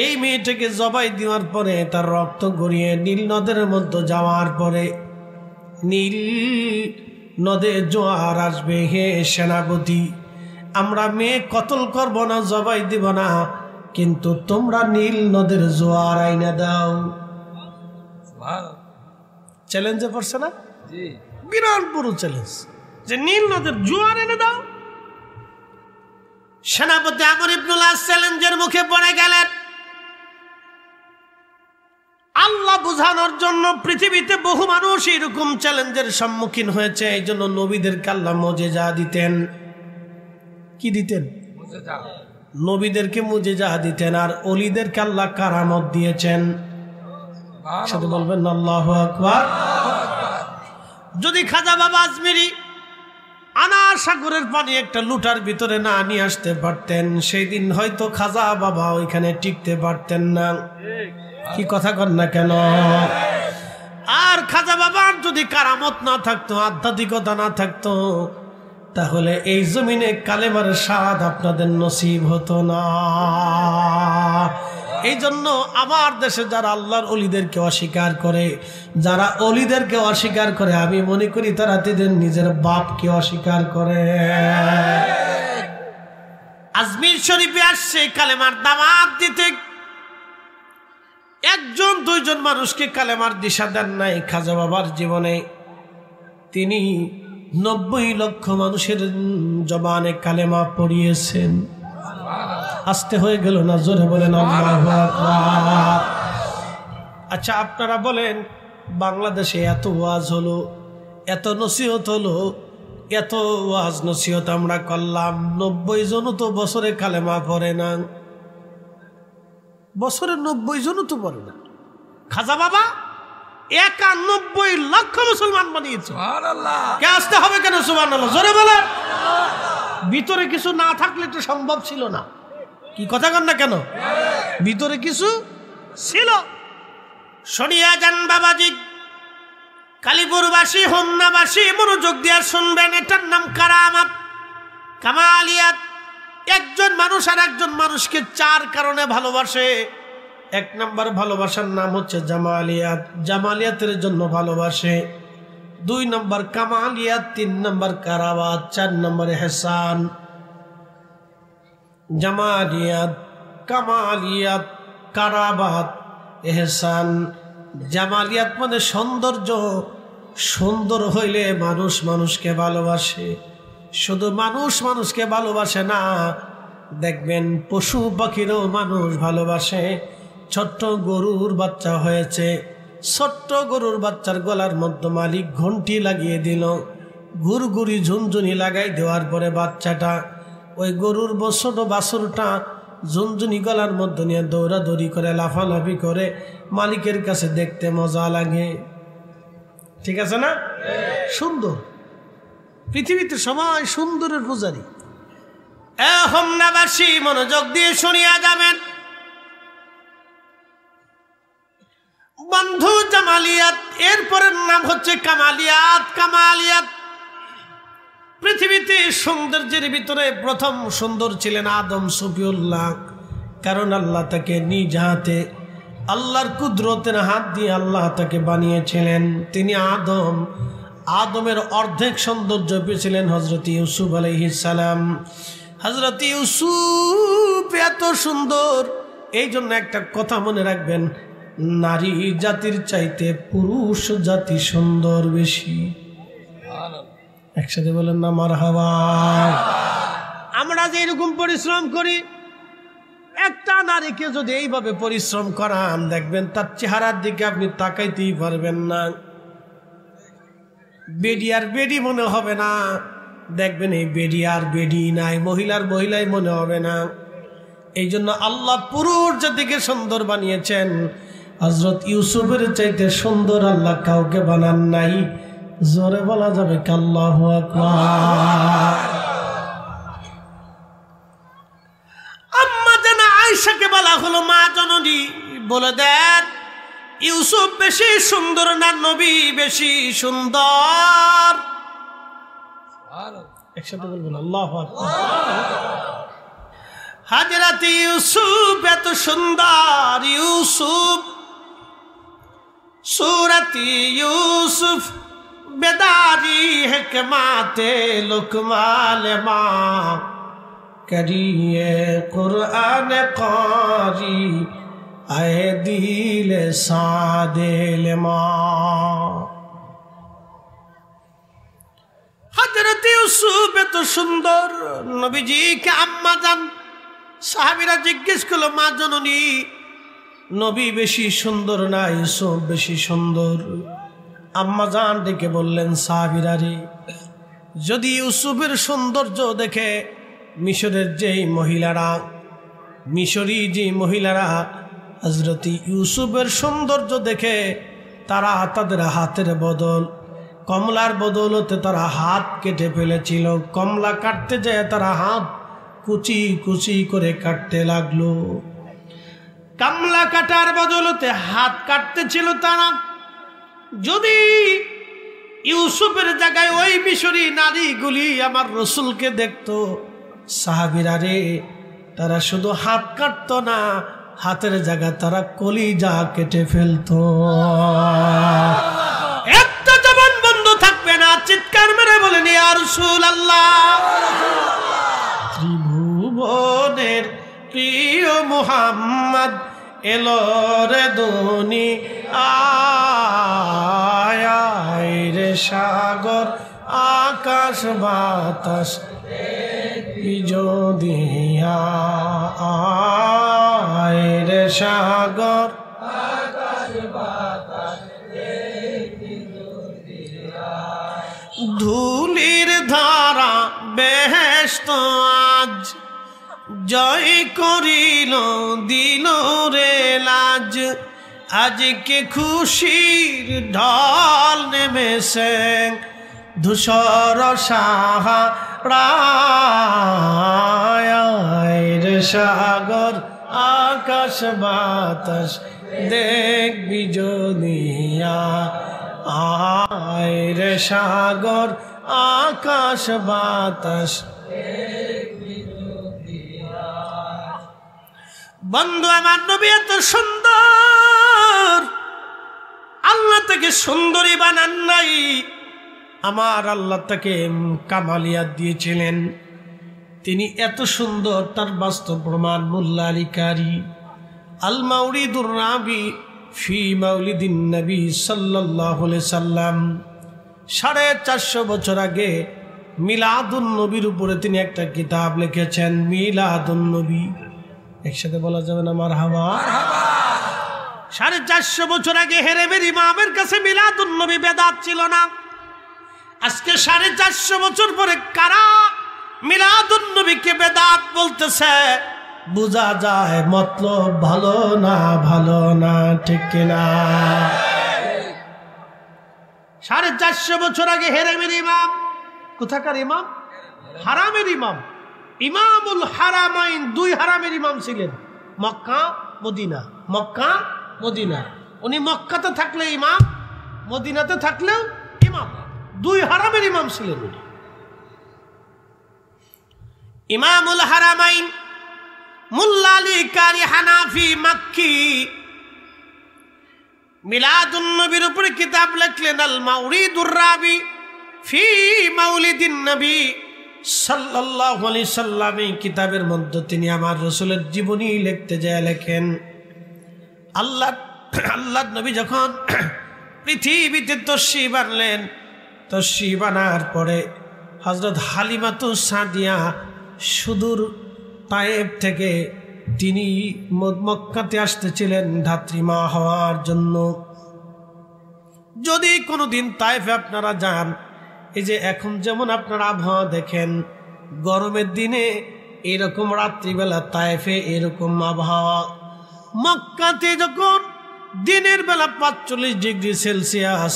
এই মেয়েটাকে জবাই দেওয়ার পরে তার রক্ত গড়িয়ে নীল নদের মধ্যে যাওয়ার পরে নীল নদে জোয়ার আসবে। হে সেনাপতি, আমরা মেয়ে কতল করব না, জবাই দিব না, কিন্তু তোমরা নীল নদের জোয়ার আইনা দাও। চ্যালেঞ্জে পড়ছে না? বিরাট বড় চ্যালেঞ্জ, যে নীল নদের জোয়ার এনে দাও। সেনাপতি আমর ইবনুল আস চ্যালেঞ্জের মুখে পড়ে গেলেন। আল্লাহ বুঝানোর জন্য পৃথিবীতে বহু মানুষ এরকম চ্যালেঞ্জের সম্মুখীন হয়েছে, এই জন্য নবীদেরকে আল্লাহ মুজিজা দিতেন। কি দিতেন? নবীদেরকে মুজিজা দিতেন, আর ওলিদেরকে আল্লাহ কারামত দিয়েছেন। সাথে বলবেন আল্লাহু আকবার। যদি খাজা বাবা আজমিরি আনার সাগরের পানি একটা লুটার ভিতরে না নিয়ে আসতে পারতেন, সেই দিন হয়তো খাজা বাবা ওইখানে টিকতে পারতেন না। কি কথা কন না কেন? আর খাজা বাবার যদি কারামত না থাকতো, আধ্যাত্মিকতা না থাকতো, তাহলে এই জমিনে কালেমার স্বাদ আপনাদের নসিব হতো না। এই জন্য আমার দেশে যারা আল্লাহর অলিদেরকে অস্বীকার করে, যারা অলিদেরকে অস্বীকার করে, আমি মনে করি তারা তাদের নিজের বাপকে অস্বীকার করে। আজমির শরীফে আসছে কালেমার দাওয়াত দিতে, একজন দুইজন মানুষকে কালেমার দিশা দেন নাই। খাজা বাবার জীবনে তিনি 90 লক্ষ মানুষের জবানে কালেমা পড়িয়েছেন। আসতে হয়ে গেল না? জোরে বলেন আল্লাহু আকবার। আচ্ছা আপনারা বলেন, বাংলাদেশে এত ওয়াজ হলো, এত নসিহত হলো, এত ওয়াজ নসিহত আমরা করলাম, 90 জনও তো বছরে কালেমা পড়ে না। বছরে 90 জনও তো পড়ে না। খাজা বাবা 91 লক্ষ মুসলমান বানিয়েছে। কে আসতে হবে কেন? সুবহানাল্লাহ, জোরে বলেন। ভিতরে কিছু না থাকলে তো সম্ভব ছিল না। কি কথা কন না কেন? ভিতরে কিছু ছিল। শুনিয়া যান বাবাজি, কালীপুরবাসী, হোমনাবাসী মনোযোগ দিয়ে শুনবেন। এটার নাম কারামাত, কামালিয়াত। একজন মানুষ আর একজন মানুষকে 4 কারণে ভালোবাসে। 1 নম্বর ভালোবাসার নাম হচ্ছে জামালিয়াত, জামালিয়াতের জন্য ভালোবাসে। 2 নম্বর কামালিয়াত, 3 নম্বর কারাবাত, 4 নম্বর ইহসান। জামালিয়াত, কামালিয়াত, কারাবাত, ইহসান। জামালিয়াত মানে সৌন্দর্য। সুন্দর হইলে মানুষ মানুষকে ভালোবাসে। শুধু মানুষ মানুষকে ভালোবাসে না, দেখবেন পশু পাখিরও মানুষ ভালোবাসে। ছোট্ট গরুর বাচ্চা হয়েছে, ছোট্ট গরুর বাচ্চার গলার মধ্যে মালিক ঘন্টি লাগিয়ে দিল। ঘুরঘুরি ঝুনঝুনি লাগাই দেওয়ার পরে বাচ্চাটা, ওই গরুর ছোট বাছুরটা ঝুনঝুনি গলার মধ্যে নিয়ে দৌড়াদৌড়ি করে, লাফালাফি করে, মালিকের কাছে দেখতে মজা লাগে। ঠিক আছে না? সুন্দর। পৃথিবীতে সবাই সুন্দরের পূজারী। হোমনাবাসী মনোযোগ দিয়ে শুনিয়া যাবেন বন্ধু। জামালিয়াত, এরপরের নাম হচ্ছে কামালিয়াত। কামালিয়াত পৃথিবীতে সৌন্দর্যের ভিতরে প্রথম সুন্দর ছিলেন আদম সফিউল্লাহ। কারণ আল্লাহ তাকে নিজ হাতে, আল্লাহর কুদরতের হাত দিয়ে আল্লাহ তাকে বানিয়েছিলেন। তিনি আদম, আদমের অর্ধেক সৌন্দর্য পেয়েছিলেন হযরত ইউসুফ আলাইহিস সালাম। হযরত ইউসুফ এত সুন্দর, এই জন্য একটা কথা মনে রাখবেন, নারী জাতির চাইতে পুরুষ জাতি সুন্দর বেশি। একসাথে বলেন না মারহাবা। আমরা যে এরকম পরিশ্রম করি, একটা নারীকে যদি এইভাবে পরিশ্রম করান, দেখবেন তার চেহারার দিকে আপনি তাকাইতেই পারবেন না। বেডি আর বেডি মনে হবে না। দেখবেন এই বেডি আর বেডি নাই, মহিলার মহিলাই মনে হবে না। এই জন্য আল্লাহ পুরুষ জাতিকে সুন্দর বানিয়েছেন। হযরত ইউসুফের চাইতে সুন্দর আল্লাহ কাউকে বানান নাই। জোরে বলা যাবে আল্লাহু আকবার। আম্মা জানা আয়েশাকে বলা হলো, মা জননী বলে দেন, ইউসুফ বেশি সুন্দর না নবী বেশি সুন্দর? একসাথে বলবেন আল্লাহু আকবার। হযরত ইউসুফ এত সুন্দর। ইউসুফ, সূরত ইউসুফ বেদারি হিকমাতে লুকমান মা করিয়ে কুরআন কারি আয়ে দিল সাদিল মা। হযরত ইউসুফ এত সুন্দর, নবীজিকে আম্মা জান সাহাবীরা জিজ্ঞেস করলো, মা জননী নবী বেশি সুন্দর না ইউসুফ বেশি সুন্দর? আম্মা জান ডেকে বললেন, সাহাবীরা রে, যদি ইউসুফের সৌন্দর্য দেখে মিশরের যেই মহিলারা, মিশরি যে মহিলারা হযরত ইউসুফের সৌন্দর্য দেখে তারা তাদের হাতের বদল, কমলার বদৌলতে তারা হাত কেটে ফেলেছিল। কমলা কাটতে যায় তারা হাত কুচি কুচি করে কাটতে লাগলো। কমলা কাটার বদৌলতে হাত কাটতে ছিল তারা। যদি ইউসুফের জায়গায় ওই মিশরি নারীগুলি আমার রসুলকে দেখতো, সাহাবীরা রে, তারা শুধু হাত কাটতো না, হাতের জায়গা তারা কলিজা কেটে ফেলতো। একটা জবান বন্ধ থাকবে না, চিৎকার মেরে বলেন ইয়া রাসূলুল্লাহ। ত্রিভুবন মুহাম্মদ এলো রে দুনিয়ায় রে সাগর আকাশ বাতাস যদি আয় রে সাগর আকাশ বাতাস ধুলির ধারা বেহেশত আজ জয় করিল দিল রে লাজ আজকে খুশির ঢল নেমেছে ধূসর সাহারায় রে সাগর আকাশ বাতাস দেখবি যদিয়া আয় রে সাগর আকাশ বাতাস বন্ধু আমার নবী এত সুন্দর, আল্লাহ তাকে সুন্দরী বানান নাই, আমার আল্লাহ তাকে কামালিয়াত দিয়েছিলেন। তিনি এত সুন্দর, তার বাস্তব প্রমাণ মোল্লা আলী কারি আল মাউরিদুর রাবি ফি মাউলিদিন নবী সাল্লাল্লাহু আলাইহি সাল্লাম 450 বছর আগে মিলাদুন নবীর উপরে তিনি একটা কিতাব লিখেছেন, মিলাদুন নবী। একসাথে বলা যাবে না মারহাবা? 450 বছর আগে হেরেমের ইমামের কাছে মিলাদুন নবী বেদাত ছিল না। আজকে 450 বছর পরে কারা মিলাদুন নবীকে বেদাত বলতেছে? বোঝা যায় মতলব ভালো না, ঠিক কিনা? 450 বছর আগে হেরেমের ইমাম, কোথাকার ইমাম? হারামের ইমাম, ইমামুল হারামাইন, 2 হারামের ইমাম ছিলেন, মক্কা মদিনা, মক্কা মদিনা। উনি মক্কাতে থাকলে ইমাম, মদিনাতে থাকলেও ইমাম, 2 হারামের ইমাম ছিলেন উনি। ইমামুল হারামাইন মোল্লা আলী কারি হানাফি মাক্কি মিলাদুন নবীর উপরে কিতাব লিখলেন আল মাউরিদুর রাবি ফি মাউলিদিন নবী সাল্লাল্লাহু আলাইহি সাল্লাম। এই কিতাবের মধ্যে তিনি আমার রাসূলের জীবনী লিখতে যায় লেখেন, আল্লাহ নবী যখন পৃথিবীতে তশরিফ আনলেন, তশরিফ আনার পরে হযরত হালিমাতুস সাদিয়া সুদূর তায়েব থেকে তিনি মক্কাতে আসতেছিলেন ধাত্রীমা হওয়ার জন্য। যদি কোনোদিন তায়েফে আপনারা যান, এই যে এখন যেমন আপনারা আবহাওয়া দেখেন, গরমের দিনে এরকম, রাত্রিবেলা তায়েফে এরকম আবহাওয়া। মক্কাতে যখন দিনের বেলা 45 ডিগ্রি সেলসিয়াস,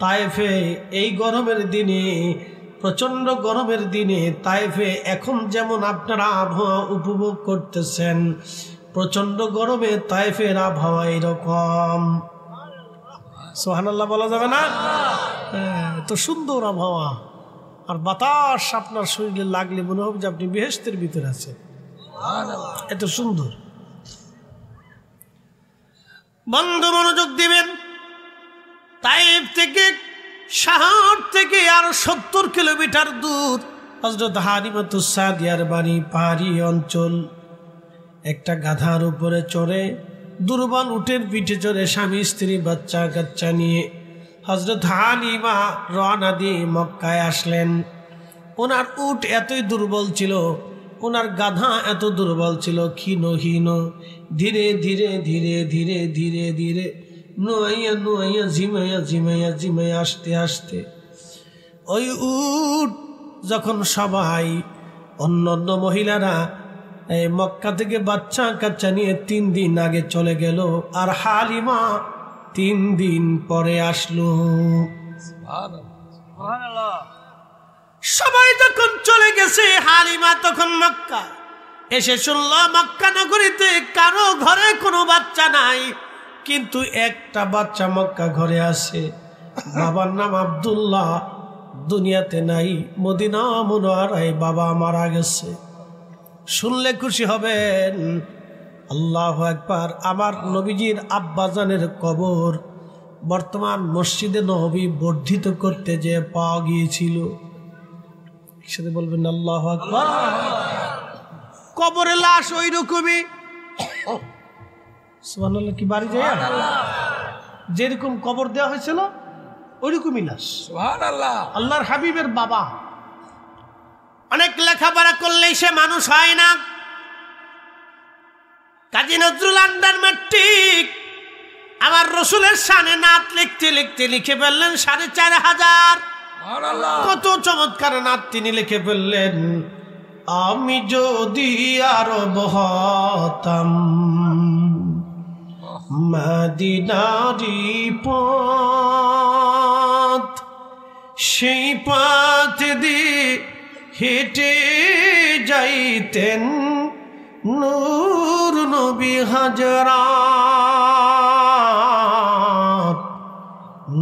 তায়েফে এই গরমের দিনে, প্রচন্ড গরমের দিনে তায়েফে এখন যেমন আপনারা আবহাওয়া উপভোগ করতেছেন, প্রচন্ড গরমে তায়েফের আবহাওয়া এরকম। সুবহানাল্লাহ বলা যাবে না? এত সুন্দর আবহাওয়া, আর বাতাস আপনার শরীরে লাগলে মনে হবে যে আপনি বেহেশতের ভিতরে আছেন, এত সুন্দর। বন্ধু মনোযোগ দিবেন, তায়েফ থেকে, শহর থেকে আরো 70 কিলোমিটার দূর হযরত হালিমাতুস সাদিয়ার বাড়ি। পাহাড়ি অঞ্চল, একটা গাধার উপরে চড়ে, দুর্বল উটের পিঠে চড়ে, স্বামী স্ত্রী বাচ্চা কাচ্চা নিয়ে হযরত হালিমা রওনা দিয়ে মক্কায় আসলেন। ওনার উট এতই দুর্বল ছিল, ওনার গাধা এত দুর্বল ছিল, ক্ষীণ, ধীরে ধীরে ধীরে ধীরে ধীরে ধীরে নুয়াইয়া নুয়াইয়া ঝিমাইয়া ঝিমাইয়া ঝিমাইয়া আসতে আসতে ওই উট যখন সবাই অন্য মহিলারা মক্কা থেকে বাচ্চা কাচ্চা নিয়ে 3 দিন আগে চলে গেল, আর হালিমা 3 দিন পরে আসলো। সবাই যখন চলে গেছে, হালিমা তখন মক্কা এসে শুনল মক্কা নগরীতে কারো ঘরে কোনো বাচ্চা নাই, কিন্তু একটা বাচ্চা মক্কা ঘরে আছে, বাবার নাম আব্দুল্লাহ, দুনিয়াতে নাই, মদিনা মুনওয়ারায় বাবা মারা গেছে। শুনলে খুশি হবেন। আল্লাহু আকবার। আমার নবীজির আব্বাজানের কবর বর্তমান মসজিদে নববী বর্ধিত করতে যে পাওয়া গিয়েছিল, একসাথে বলবেন আল্লাহু আকবার। কবরে লাশ ওই রকমই, সুবহানাল্লাহ কি বাড়ি যায় যেরকম কবর দেওয়া হয়েছিল ওইরকমই লাশ। সুবহানাল্লাহ। আল্লাহর হাবিবের বাবা অনেক লেখাপড়া করলেই সে মানুষ হয় না। কাজী নজরুল আন্ডার ম্যাট্রিক আমার রসুলের শানে নাত লিখতে লিখতে লিখে ফেললেন ৪৫০০। সুবহানাল্লাহ। কত চমৎকার নাত তিনি লিখে ফেললেন। আমি যদি আরব হতাম মদিনারি পথ, সেই পথ দিয়ে হেঁটে যাইতেন নূর নবী হাজরাত,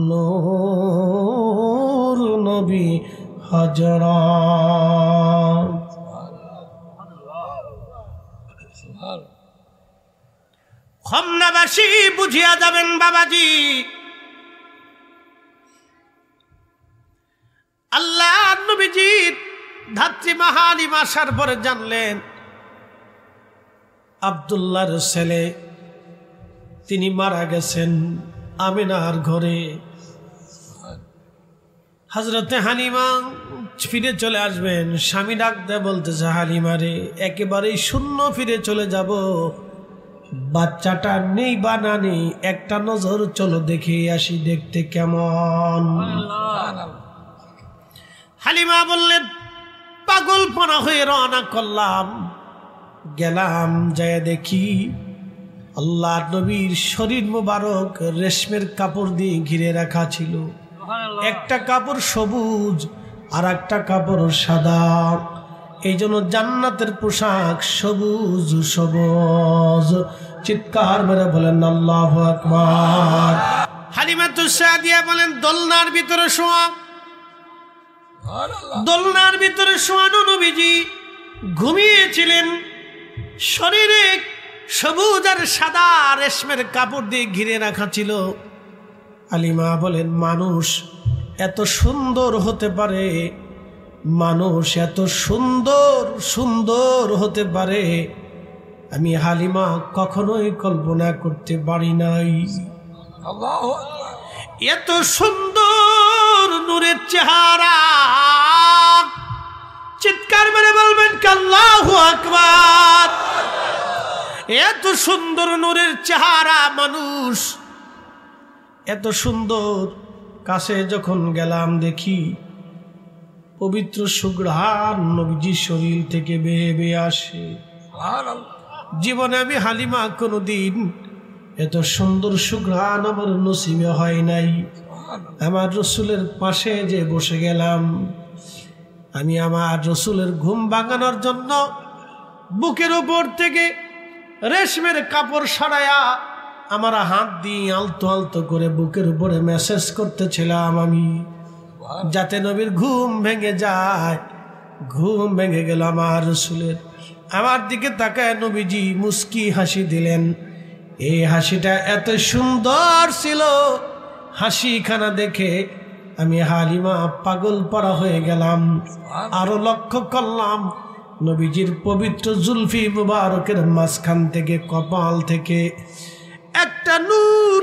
নূর নবী হাজরাত। খমনাবাসী বুঝিয়া যাবেন বাবাজি, আল্লাহ নবীজির ধাত্রী মাহালিম আসার পরে জানলেন আব্দুল্লাহর ছেলে তিনি মারা গেছেন আমিনার ঘরে। হযরতে হালিমা ফিরে চলে আসবেন। স্বামী ডাক দেয় বলতেছে, হালিমারে একেবারেই শূন্য ফিরে চলে যাব, বাচ্চাটা নেই বা না নেই, একটা নজর চলো দেখে আসি দেখতে কেমন। হালিমা বললেন, পাগলপনা হয়ে রওনা করলাম। গেলাম, যায় দেখি আল্লাহর নবীর শরীর মোবারক রেশমের কাপড় দিয়ে ঘিরে রাখা ছিল। একটা কাপড় সবুজ আর একটা কাপড় সাদা। এই জন্য জান্নাতের পোশাক সবুজ সবুজ। চিৎকার মেরে বলেন আল্লাহু আকবার। হালিমাতুস সাদিয়া বলেন, দোলনার ভিতরে শোয়া, দোলনার ভিতরে শোয়ানো নবীজি ঘুমিয়েছিলেন। শরীরে সবুজ আর সাদা রেশমের কাপড় দিয়ে ঘিরে রাখা ছিল। হালিমা বলেন, মানুষ এত সুন্দর হতে পারে, মানুষ এত সুন্দর সুন্দর হতে পারে, আমি হালিমা কখনোই কল্পনা করতে পারি নাই। আল্লাহু আকবার। এত সুন্দর নূরের চেহারা, চিৎকার মেরে বলবেন আল্লাহু আকবার। এত সুন্দর নূরের চেহারা মানুষ, এত সুন্দর। কাছে যখন গেলাম দেখি পবিত্র সুঘ্রাণ নবীজির শরীর থেকে বেয়ে বেয়ে আসে। জীবনে আমি হালিমা কোনোদিন এত সুন্দর সুঘ্রাণ আমার নসিবে হয় নাই। আমার রসুলের পাশে যে বসে গেলাম, আমি আমার রসুলের ঘুম ভাঙানোর জন্য বুকের উপর থেকে রেশমের কাপড় সরায়া আমার হাত দিয়ে আলতো আলতো করে বুকের উপরে মেসেজ করতেছিলাম আমি, যাতে নবীর ঘুম ভেঙে যায়। ঘুম ভেঙে গেল আমার রসুলের। আমার দিকে তাকায় নবীজি মুস্কি হাসি দিলেন। এই হাসিটা এত সুন্দর ছিল, হাসিখানা দেখে আমি হালিমা পাগল পড়া হয়ে গেলাম। আরো লক্ষ্য করলাম নবীজির পবিত্র জুলফি মুবারকের মাঝখান থেকে, কপাল থেকে একটা নূর,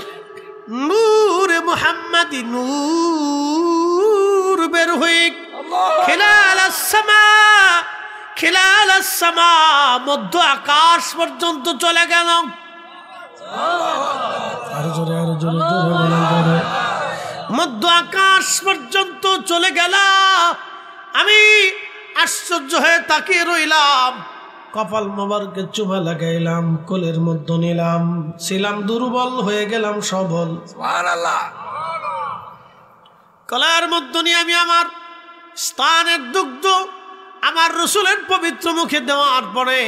নূরে মুহাম্মাদি নূর বের হয়ে খিলালাস সামা, খিলালাস সামা, মধ্য আকাশ পর্যন্ত চলে গেল। আরো জোরে, আরো জোরে, জোরে বলেন। মধ্য আকাশ পর্যন্ত চলে গেল। আমি আশ্চর্য হয়ে তাকিয়ে রইলাম। কপাল মোবারকে চুমা লাগাইলাম, কোলের মধ্যে নিলাম। ছিলাম দুর্বল, হয়ে গেলাম সবল। সুবহানাল্লাহ। কলার মধ্যে নিয়ে আমি আমার স্থানের দুগ্ধ আমার রসুলের পবিত্র মুখে দেওয়ার পরে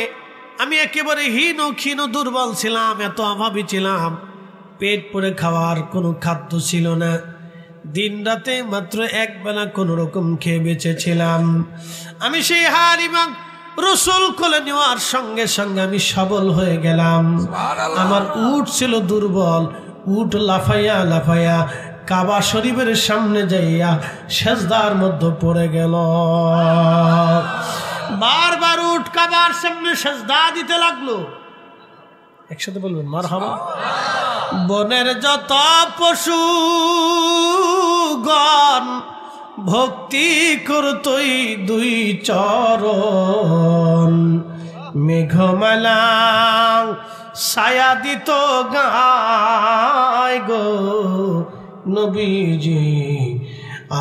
আমি একেবারে হীন ক্ষীণ দুর্বল ছিলাম, এত অভাবী ছিলাম। পেট পরে খাওয়ার কোনো খাদ্য ছিল না। দিন রাতে মাত্র এক বেলা কোন রকম খেয়ে বেঁচেছিলাম। আমি সেই হালিমা রসুল কোলে নেওয়ার সঙ্গে সঙ্গে আমি সবল হয়ে গেলাম। আমার উট ছিল দুর্বল, উট লাফাইয়া লাফাইয়া কাবা শরীফের সামনে যাইয়া সেজদার মধ্যে পড়ে গেল। বারবার উট কাবার সামনে সেজদা দিতে লাগলো। একসাথে বলবেন মারহাবা। বনের যত পশু গণ ভক্তি করতই দুই চরণ, মেঘমালা ছায়া দিত গায় গো নবীজি,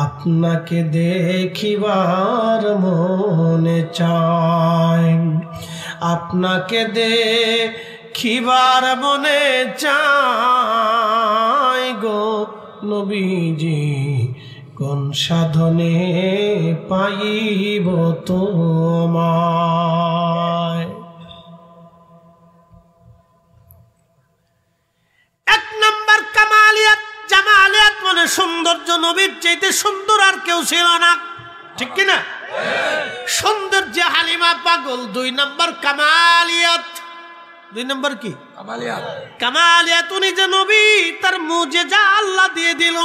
আপনাকে দেখিবার মনে চায়, আপনাকে দেখিবার মনে চায় গো নবীজি, কোন সাধনে পাইব তোমায়। এক নম্বর কামালিয়াত জামালিয়াত মানে সৌন্দর্য, নবীর চাইতে সুন্দর আর কেউ ছিল না, ঠিক কিনা? সৌন্দর্য হালিমা পাগল। 2 নম্বর কামালিয়াত। 2 নম্বর কি? কামালিয়াত। কামালিয়াত উনি যে নবী, তার মুজিজা আল্লাহ দিয়ে দিল।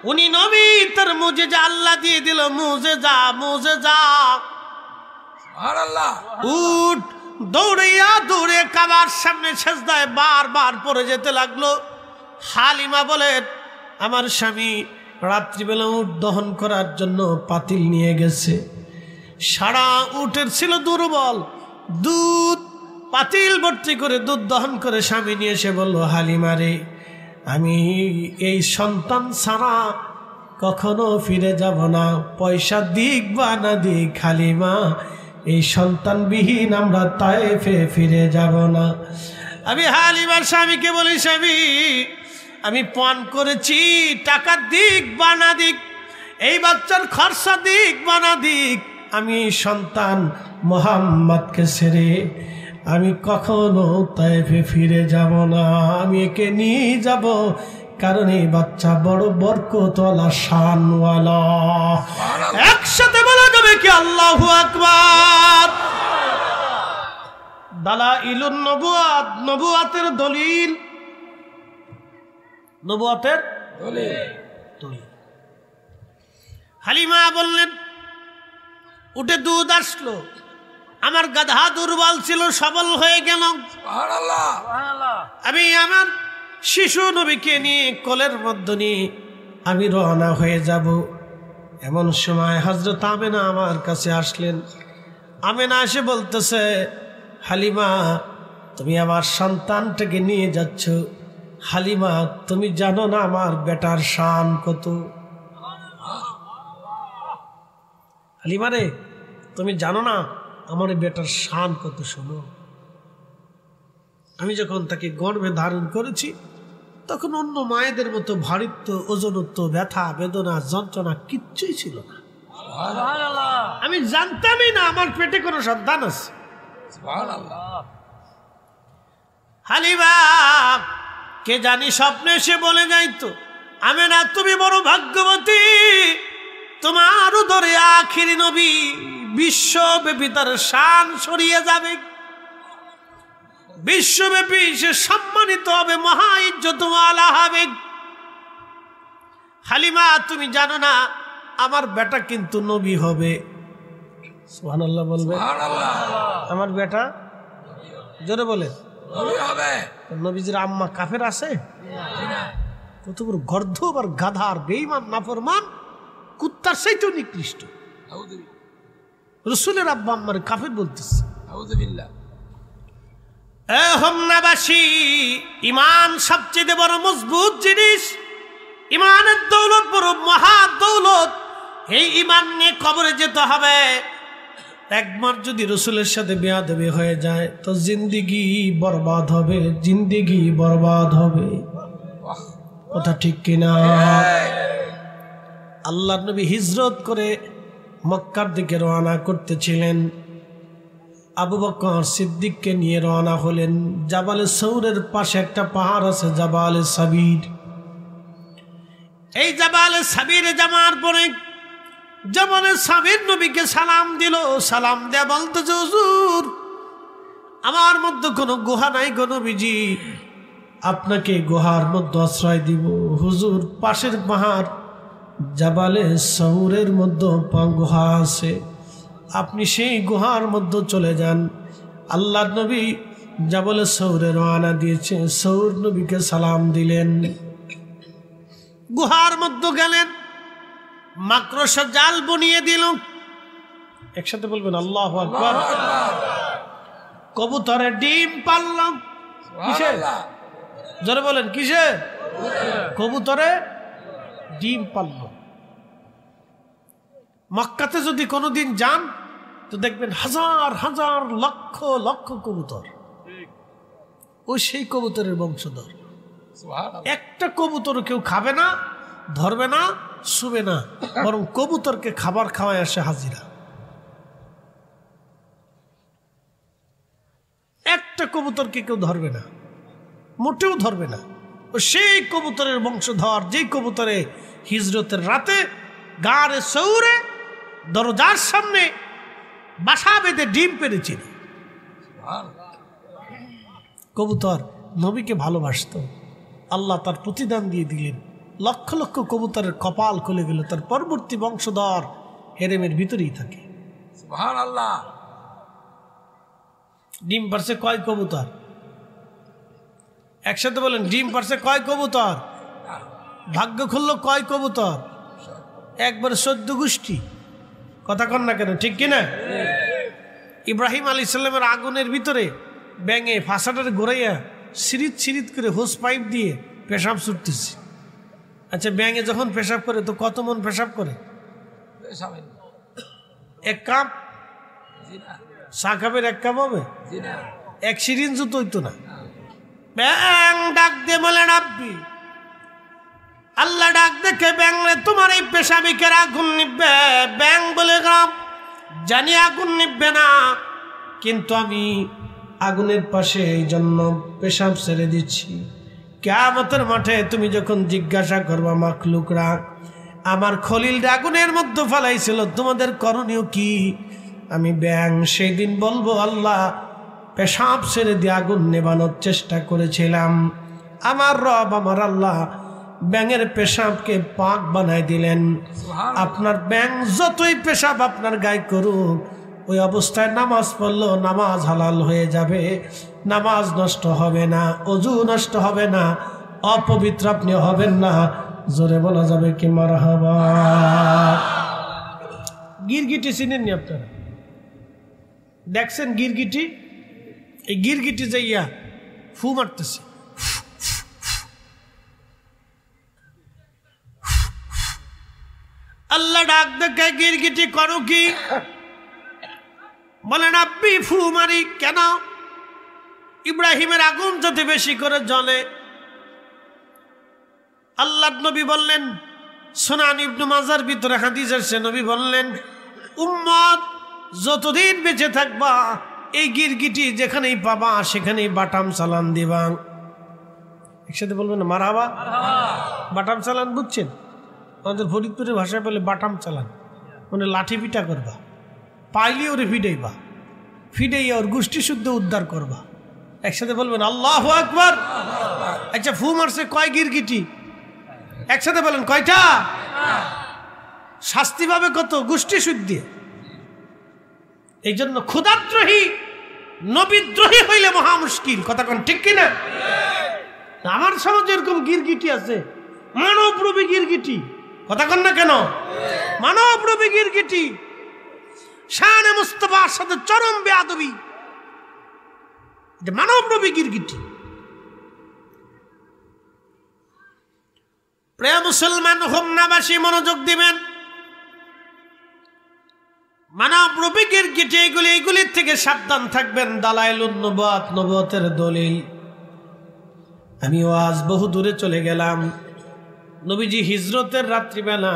উনি নবী, তার মুজিজা আল্লাহ দিয়ে দিল। মুজিজা মুজিজা। সুবহানাল্লাহ। উঠ দৌড়িয়া দৌড়ে কাবার সামনে সেজদায় বারবার পড়ে যেতে লাগলো। হালিমা বলে, আমার স্বামী রাত্রিবেলা উট দহন করার জন্য পাতিল নিয়ে গেছে। সারা উটের ছিল দুর্বল, দুধ পাতিল ভর্তি করে দুধ দহন করে স্বামী নিয়ে এসে বলল, হালিমা রে, আমি এই সন্তান ছাড়া কখনো ফিরে যাব না, পয়সা দিক বা না দিক হালিমা, এই সন্তানবিহীন আমরা তায়েফে ফিরে যাব না। আমি হালিমার স্বামীকে বলি, স্বামী আমি পণ করেছি, টাকা দিক বা না দিক, এই বাচ্চার খরচা দিক বা না দিক, আমি সন্তান মোহাম্মদকে ছেড়ে আমি কখনো তায়েফে ফিরে যাব না, আমি একে নিয়ে যাব, কারণ এই বাচ্চা বড় বরকতওয়ালা শানওয়ালা। একসাথে বলা যাবে কি আল্লাহু আকবার। দালাইলুন নবুয়াত, নবুয়াতের দলিল, নবুয়াতের দলিল। হালিমা বললেন, উঠে দুধ আসলো, আমার গাধা দুর্বল ছিল, সবল হয়ে গেল। সুবহানাল্লাহ। আমি আমার শিশু নবীকে নিয়ে কোলের মধ্যে নিয়ে আমি রওনা হয়ে যাব। এমন সময় হযরত আমেনা আমার কাছে আসলেন। আমেনা এসে বলতেছে, হালিমা তুমি আমার সন্তানটাকে নিয়ে যাচ্ছ, হালিমা তুমি জানো না আমার বেটার শান কত? হালিমা রে, তুমি জানো না আমার বেটার শান কত? শোনো, আমি যখন তাকে গর্ভে ধারণ করেছি তখন অন্য মায়েদের মতো ভারিত্ব, ওজনত্ব, ব্যথা, বেদনা, যন্ত্রণা কিচ্ছুই ছিল না। আমি জানতামই না আমার পেটে কোনো সন্তান আছে। হালিমা কে জানি স্বপ্নে এসে বলে যাইতো, আমেনা তুমি বড় ভাগ্যবতী, তোমার উদরে আখিরি নবী, বিশ্বব্যাপী তার শান ছড়িয়ে যাবে, বিশ্বব্যাপী সে সম্মানিত হবে, মহা ইজ্জতওয়ালা হবে। হালিমা তুমি জানো না আমার বেটা কিন্তু নবী হবে। সুবহানাল্লাহ বলবে। আমার বেটা জোরে বলে নবী হবে। নবীজির আম্মা কাফের আছে? কত বড় গর্ধব আর গাধার বেঈমান নাফরমান কুত্তার চাইতে নিকৃষ্ট। রাসূলের আব্বা আম্মার কাফের বলতেছে। আউযুবিল্লাহ। এ হোমনাবাসী, ইমান সবচেয়ে বড় মজবুত জিনিস, ইমানের দৌলত বড় মহা দৌলত। এই ইমান নিয়ে কবরে যেতে হবে। একবার যদি রাসূলের সাথে বেয়াদবি হয়ে যায় তো জিন্দেগি বরবাদ হবে, জিন্দেগি বরবাদ হবে। কথা ঠিক কিনা? আল্লাহর নবী হিজরত করে মক্কার দিকে রওনা করতেছিলেন। আবু বকর সিদ্দিককে নিয়ে রওনা হলেন। জাবালে সৌরের পাশে একটা পাহাড় আছে, জাবালে সাবির। এই জাবালে সাবিরে যাওয়ার পরে জাবালে সাবির নবীকে সালাম দিল। সালাম দেয়া বলতেছে, হুজুর আমার মধ্যে কোনো গুহা নাই গো নবীজি, আপনাকে গুহার মধ্যে আশ্রয় দিব। হুজুর পাশের পাহাড় জাবালে সৌরের মধ্যে গুহা আছে, আপনি সেই গুহার মধ্যে চলে যান। আল্লাহর নবী জাবলে সৌরে রওনা দিয়েছে। সৌর নবীকে সালাম দিলেন, গুহার মধ্যে গেলেন, মাকড়সা জাল বনিয়ে দিল। একসাথে বলবেন আল্লাহু আকবার। কবুতরে ডিম পারলাম। কিসে? জোরে বলেন কিসে? কবুতরে ডিম পারল। মক্কাতে যদি কোনোদিন যান তো দেখবেন হাজার হাজার লক্ষ লক্ষ কবুতর, ওই সেই কবুতরের বংশধর। একটা কবুতর কেউ খাবে না, ধরবে না, শুবে না, বরং কবুতরকে খাবার খাওয়ায় আসে হাজিরা। একটা কবুতরকে কেউ ধরবে না, মোটেও ধরবে না। ও সেই কবুতরের বংশধর, যেই কবুতরে হিজরতের রাতে গাড়ে সৌরে দরজার সামনে বাসা বেঁধে ডিম পেড়েছিল। কবুতর নবীকে ভালোবাসত, আল্লাহ তার প্রতিদান দিয়ে দিলেন। লক্ষ লক্ষ কবুতরের কপাল খুলে গেল, তার পরবর্তী বংশধর হেরেমের ভিতরেই থাকে। সুবহানাল্লাহ। ডিম পারছে কয় কবুতর? একসাথে বলেন, ডিম পারছে কয় কবুতর? ভাগ্য খুললো কয় কবুতর? একবার 14 গোষ্ঠী। কথা কন না কেন, ঠিক কিনা? ইব্রাহিম আলাইহিস সালামের আগুনের ভিতরে ব্যাঙে ফাঁসাটারে ঘোরাইয়া সিরিত সিরিত করে হোস পাইপ দিয়ে পেশাব ছুটতেছে। আচ্ছা, ব্যাঙে যখন পেশাব করে তো কত মন পেশাব করে? এক কাপ? চা কাপের এক কাপ হবে? এক সিরিঞ্জ তো হইতো না। ব্যাং ডাক দিয়ে বলেন আব্বি, আল্লাহ ডাক দেখে ব্যাং রে, তোমার এই পেশাবিকের আগুন নিবে? ব্যাং বলে গ্রাম, জানি আগুন নিবে না, কিন্তু আমি আগুনের পাশে এই জন্য পেশাব ছেড়ে দিচ্ছি। কিয়ামতের মাঠে তুমি যখন জিজ্ঞাসা করবা মাখলুকরা আমার খলিল আগুনের মধ্যে ফেলাইছিল, তোমাদের করণীয় কি? আমি ব্যাং সেই দিন বলবো, আল্লাহ পেশাব ছেড়ে দিয়ে আগুন নেবানোর চেষ্টা করেছিলাম। আমার রব, আমার আল্লাহ ব্যাঙের পেশাবকে পাক বানাই দিলেন। আপনার ব্যাং যতই পেশাব আপনার গায়ে করুক, ওই অবস্থায় নামাজ পড়লো নামাজ হালাল হয়ে যাবে, নামাজ নষ্ট হবে না, অজু নষ্ট হবে না, অপবিত্র আপনি হবেন না। জোরে বলা যাবে কি মারহাবা? গিরগিটি চিনেননি আপনারা? দেখছেন গিরগিটি? এই গিরগিটি যাইয়া ফু মারতেছে। আল্লাহ ডাক দেখে, গিরগিটি করো কি? বলেন আপনি ফু মারি কেন? ইব্রাহিমের আগুন যাতে বেশি করে জ্বলে। আল্লাহ নবী বললেন, সুনান ইবনে মাজার ভিতরে হাদিস আছে, নবী বললেন উম্মত যতদিন বেঁচে থাকবা এই গিরগিটি যেখানেই পাবা সেখানেই বাটাম চালান দিবা। একসাথে বলবেন না মারহাবা? বাটাম চালান বুঝছেন? আমাদের ফরিদপুরের ভাষায় বলে বাটাম চালান, মানে লাঠি পিটা করবা, পাইলে ওরে ফিডাইবা, ফিডাইয়া ওর গোষ্ঠী শুদ্ধ উদ্ধার করবা। একসাথে বলবেন আল্লাহু আকবার। আচ্ছা, ফু মারছে কয় গিরগিটি? একসাথে বলেন কয়টা? শাস্তি পাবে কত? গোষ্ঠী শুদ্ধি। এই জন্য ক্ষুধাদ্রোহী নবীদ্রোহী হইলে মহা মুশকিল। কথা কোন ঠিক কিনা? আমার সমাজে এরকম গিরগিটি আছে, মানবরূপী গিরগিটি। কথা কন না কেন? মানবরূপী গিরগিটি, শানে মুস্তাফার সাথে চরম বেয়াদবি, মানবরূপী গিরগিটি। প্রিয় মুসলমান হোমনাবাসী মনোযোগ দিবেন। মানবরূপী গিরগিটি এইগুলির থেকে সাবধান থাকবেন। দালাইলুন নবুয়াত, নবুয়তের দলিল। আমি আজ বহু দূরে চলে গেলাম। নবীজি হিজরতের রাত্রিবেলা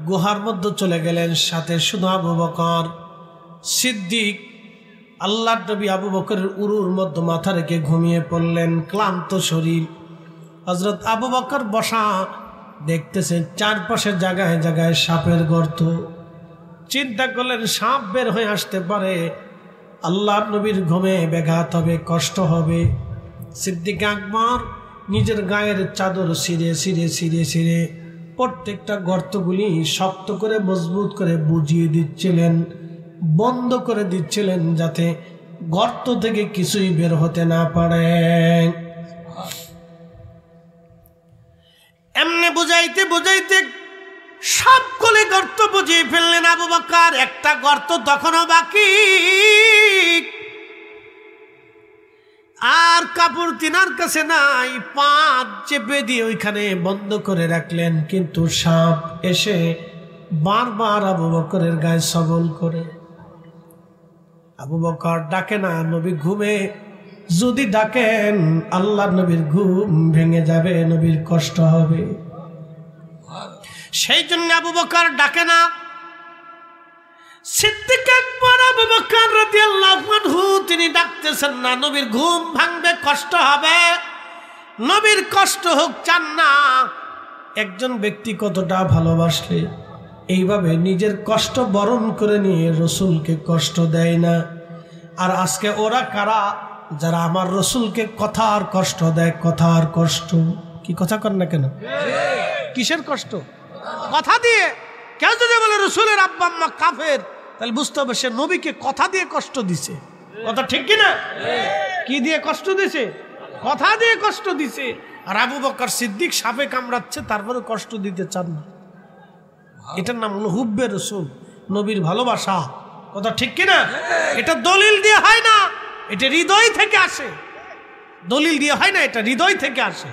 গুহার মধ্যে চলে গেলেন, সাথে শুধু আবু বকর সিদ্দিক। আল্লাহর নবী আবু বকরের উরুর মধ্যে মাথা রেখে ঘুমিয়ে পড়লেন, ক্লান্ত শরীর। হযরত আবু বকর বসা, দেখতেছেন চারপাশে জায়গায় জায়গায় সাপের গর্ত। চিন্তা করলেন সাপ বের হয়ে আসতে পারে, আল্লাহর নবীর ঘুমে ব্যাঘাত হবে, কষ্ট হবে। সিদ্দিক আকবর নিজের গায়ের চাদর ছিঁড়ে ছিঁড়ে ছিঁড়ে ছিঁড়ে প্রত্যেকটা গর্তগুলি শক্ত করে মজবুত করে বুঝিয়ে দিচ্ছিলেন, বন্ধ করে দিচ্ছিলেন, যাতে গর্ত থেকে কিছুই বের হতে না পারে। এমনি বুঝাইতে বুঝাইতে সবগুলি গর্ত বুঝিয়ে ফেললেন আবু বকর। একটা গর্ত তখনও বাকি, আর কাপড় তিনার কাছে নাই, পাঁচ চেপে দিয়ে ওইখানে বন্ধ করে রাখলেন। কিন্তু সাপ এসে বারবার আবু বকরের গায়ে সবল করে। আবু বকর ডাকে না, নবী ঘুমে। যদি ডাকেন আল্লাহ নবীর ঘুম ভেঙে যাবে, নবীর কষ্ট হবে। সেই জন্য আবু বকর ডাকে না। সিদ্দিক আকবর আবু বকর রাদিয়াল্লাহু আনহু তিনি ডাকতেছেন না, নবীর ঘুম ভাঙবে, কষ্ট হবে, নবীর কষ্ট হোক চান না। একজন ব্যক্তি কতটা ভালোবাসলে এইভাবে নিজের কষ্ট বরণ করে নিয়ে রসুলকে কষ্ট দেয় না। আর আজকে ওরা কারা যারা আমার রসুলকে কথার কষ্ট দেয়? কথার কষ্ট কি কথা কর না কেন? কিসের কষ্ট? কথা দিয়ে। কেউ যদি বলে রসুলের আব্বা আম্মা কাফের, তাহলে বুঝতে হবে সে নবীকে কথা দিয়ে কষ্ট দিছে। কথা ঠিক কিনা? কি দিয়ে কষ্ট দিছে? কথা দিয়ে কষ্ট দিছে। আর আবু বকর সিদ্দিক সাপে কামড়াচ্ছে, তারপরে কষ্ট দিতে চান না। এটার নাম হলো হুব্বে রসুল, নবীর ভালোবাসা। কথা ঠিক কিনা? এটা দলিল দিয়ে হয় না, এটা হৃদয় থেকে আসে। দলিল দিয়ে হয় না, এটা হৃদয় থেকে আসে।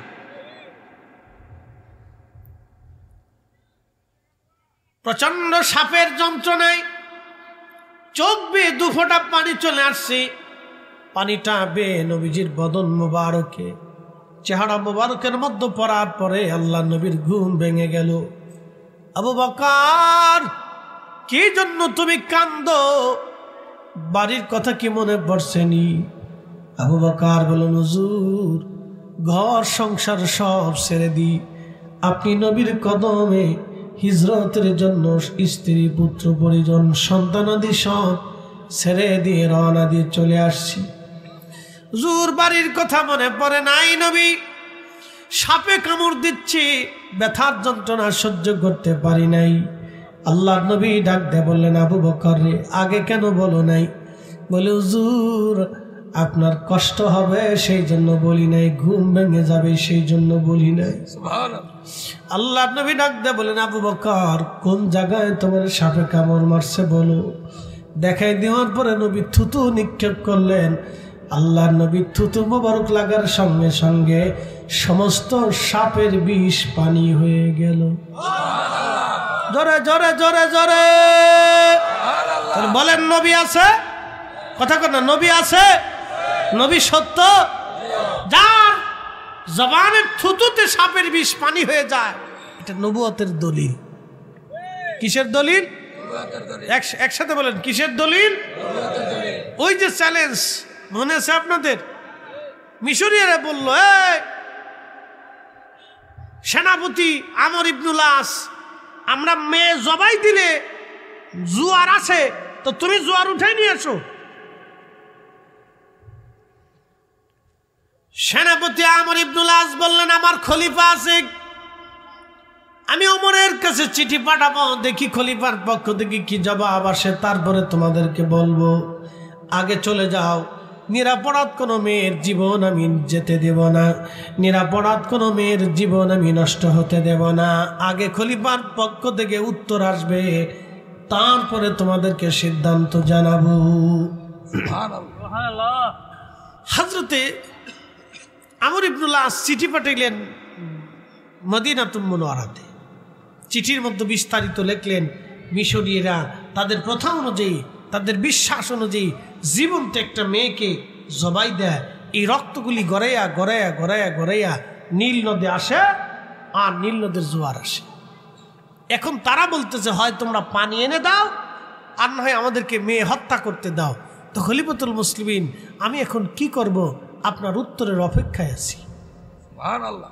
প্রচন্ড সাপের যন্ত্রণায় চোখ বেয়ে দুফোঁটা পানি চলে আসছে। পানিটা বেয়ে নবীজির বদন মোবারকে, চেহারা মোবারকের মধ্যে পড়ার পরে আল্লাহ নবীর ঘুম ভেঙে গেল। আবু বকর, কি জন্য তুমি কান্দো? বাড়ির কথা কি মনে পড়ছেনি? আবু বকর বললেন, হুজুর, ঘর সংসার সব ছেড়ে দি, আপনি নবীর কদমে হিজরতের জন্য স্ত্রী পুত্র পরিজন সন্তানাদি সব ছেড়ে দিয়ে রওনা দিয়ে চলে আসছি। হুজুর, বাড়ির কথা মনে পড়ে নাই নবী? সাপে কামড় দিচ্ছি, ব্যথার যন্ত্রণা সহ্য করতে পারি নাই। আল্লাহর নবী ডাক দিয়ে বললেন, আবু বকর রে, আগে কেন বলো নাই? বলে, হুজুর, আপনার কষ্ট হবে সেই জন্য বলি নাই, ঘুম ভেঙে যাবে সেই জন্য বলি নাই। আল্লাহর নবী ডাক দিয়ে বলেন, আবু বকর, কোন জায়গায় তোমার সাপে কামড় মারছে বলো। দেখাই দেওয়ার পরে নবী থুতু নিক্ষেপ করলেন। আল্লাহর নবী থুতু মোবারক লাগার সঙ্গে সঙ্গে সমস্ত সাপের বিষ পানি হয়ে গেল। জোরে জোরে জোরে জোরে বলেন, নবী আছে? কথা কর না, নবী আছে? নবী সত্য? যার জবানের থুতুতে সাপের বিষ পানি হয়ে যায়, এটা নবুয়তের দলিল। কিসের দলিল? একসাথে বলেন, কিসের দলিল? ওই যে চ্যালেঞ্জ মনে আছে আপনাদের? মিশরীয়রা বলল, সেনাপতি আমর ইবনুল আস, আমরা মেয়ে জবাই দিলে জোয়ার আছে, তো তুমি জোয়ার উঠাই নিয়ে আসো। সেনাপতি আমর ইবনুল আস বললেন, আমার খলিফা আছে, আমি ওমরের কাছে চিঠি পাঠাবো, দেখি খলিফার পক্ষ থেকে কি জবাব আসে, তারপরে তোমাদেরকে বলবো। আগে চলে যাও, নিরাপরাধ কোনো মেয়ের জীবন আমি যেতে দেব না, নিরাপরাধ কোনো মেয়ের জীবন আমি নষ্ট হতে দেব না। আগে খলিফার পক্ষ থেকে উত্তর আসবে, তারপরে তোমাদেরকে সিদ্ধান্ত জানাবো। হযরতে আমর ইবনুল আস চিঠি পাঠাইলেন মদিনাতুল মুনাওয়ারাতে। চিঠির মধ্যে বিস্তারিত লিখলেন, মিশরীয়রা তাদের প্রথা অনুযায়ী, তাদের বিশ্বাস অনুযায়ী জীবন্ত একটা মেয়েকে জবাই দেয়, এই রক্তগুলি গড়াইয়া গড়াইয়া গড়াইয়া গড়াইয়া নীল নদে আসে, আর নীল নদের জোয়ার আসে। এখন তারা বলতেছে, হয় তোমরা পানি এনে দাও, আর না হয় আমাদেরকে মেয়ে হত্যা করতে দাও। তো খলিফাতুল মুসলিমিন, আমি এখন কি করব? আপনার উত্তরের অপেক্ষায় আছি। সুবহানাল্লাহ।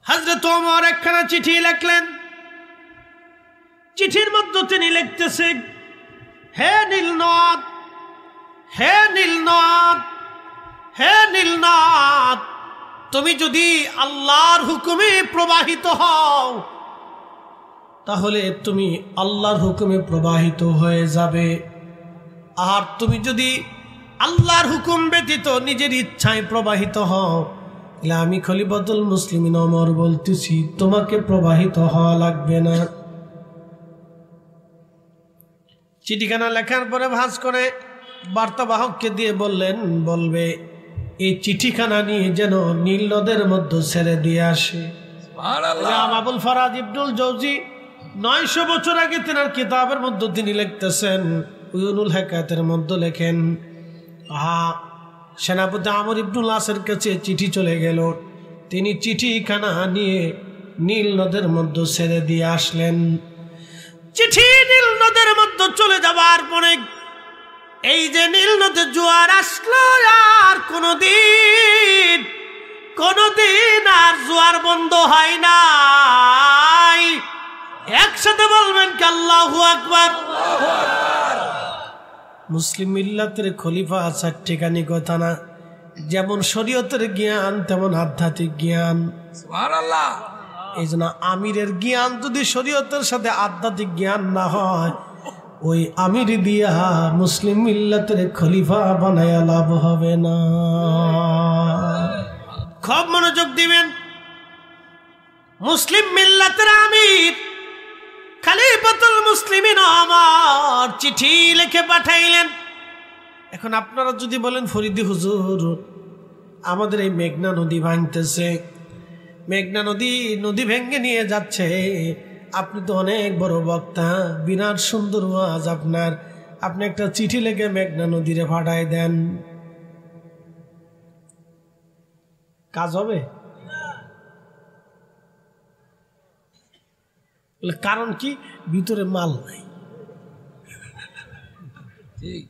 হযরত ওমর একখানা চিঠি লিখলেন। চিঠির মধ্যে তিনি লিখতেছে, হে নীলনদ, হে নীলনদ, হে নীলনদ, তুমি যদি আল্লাহর হুকুমে প্রবাহিত হও, তাহলে তুমি আল্লাহর হুকুমে প্রবাহিত হয়ে যাবে। আর তুমি যদি আল্লাহর হুকুম ব্যতীত নিজের ইচ্ছায় প্রবাহিত হও, তাহলে আমি খলিফাতুল মুসলিমিন ওমর বলতেছি তোমাকে প্রবাহিত হওয়া লাগবে না। চিঠিখানা লেখার পরে ভাঁজ করে বার্তাবাহককে দিয়ে বলবে এই চিঠিখানা নিয়ে যেন নীল নদের মধ্যে ছেড়ে দিয়ে আসে। আবুল ফরাজ ইবনুল জৌজি 900 বছর আগে তেনার কিতাবের মধ্যে তিনি লিখতেছেন, উয়ুনুল হেকায়াতের মধ্যে লেখেন, সেনাপতি আমর ইবনুল আসের কাছে চিঠি চলে গেল, তিনি চিঠিখানা নিয়ে নীল নদের মধ্যে ছেড়ে দিয়ে আসলেন। চিঠি নীল নদের মধ্যে চলে যাবার পরে এই যে নীল নদের জোয়ার আসলো, আর কোনদিন আর জোয়ার বন্ধ হয় নাই। একসাথে বলবেন কি আল্লাহু আকবার। মুসলিম মিল্লাতের খলিফা আসার ঠিকানি কথা না, যেমন শরীয়তের জ্ঞান তেমন আধ্যাত্মিক জ্ঞান। সুবহানাল্লাহ। এই জন্য আমিরের জ্ঞান যদি শরীয়তের সাথে আধ্যাত্মিক জ্ঞান না হয়, ওই আমির দিয়া মুসলিম মিল্লাতের খলিফা বানায়া লাভ হবে না। খুব মনোযোগ দিবেন। মুসলিম মিল্লাতের আমির খলিফাতুল মুসলিমিন ওমর চিঠি লিখে পাঠাইলেন। এখন আপনারা যদি বলেন ফরিদি হুজুর, আমাদের এই মেঘনা নদী ভাঙতেছে, মেঘনা নদী ভেঙে নিয়ে যাচ্ছে, আপনি তো অনেক বড় বক্তা, বিরাট সুন্দর ওয়াজ আপনার, আপনি একটা চিঠি লিখে মেঘনা নদীরে পাঠাই দেন, কাজ হবে? কারণ কি? ভিতরে মাল নাই। ঠিক।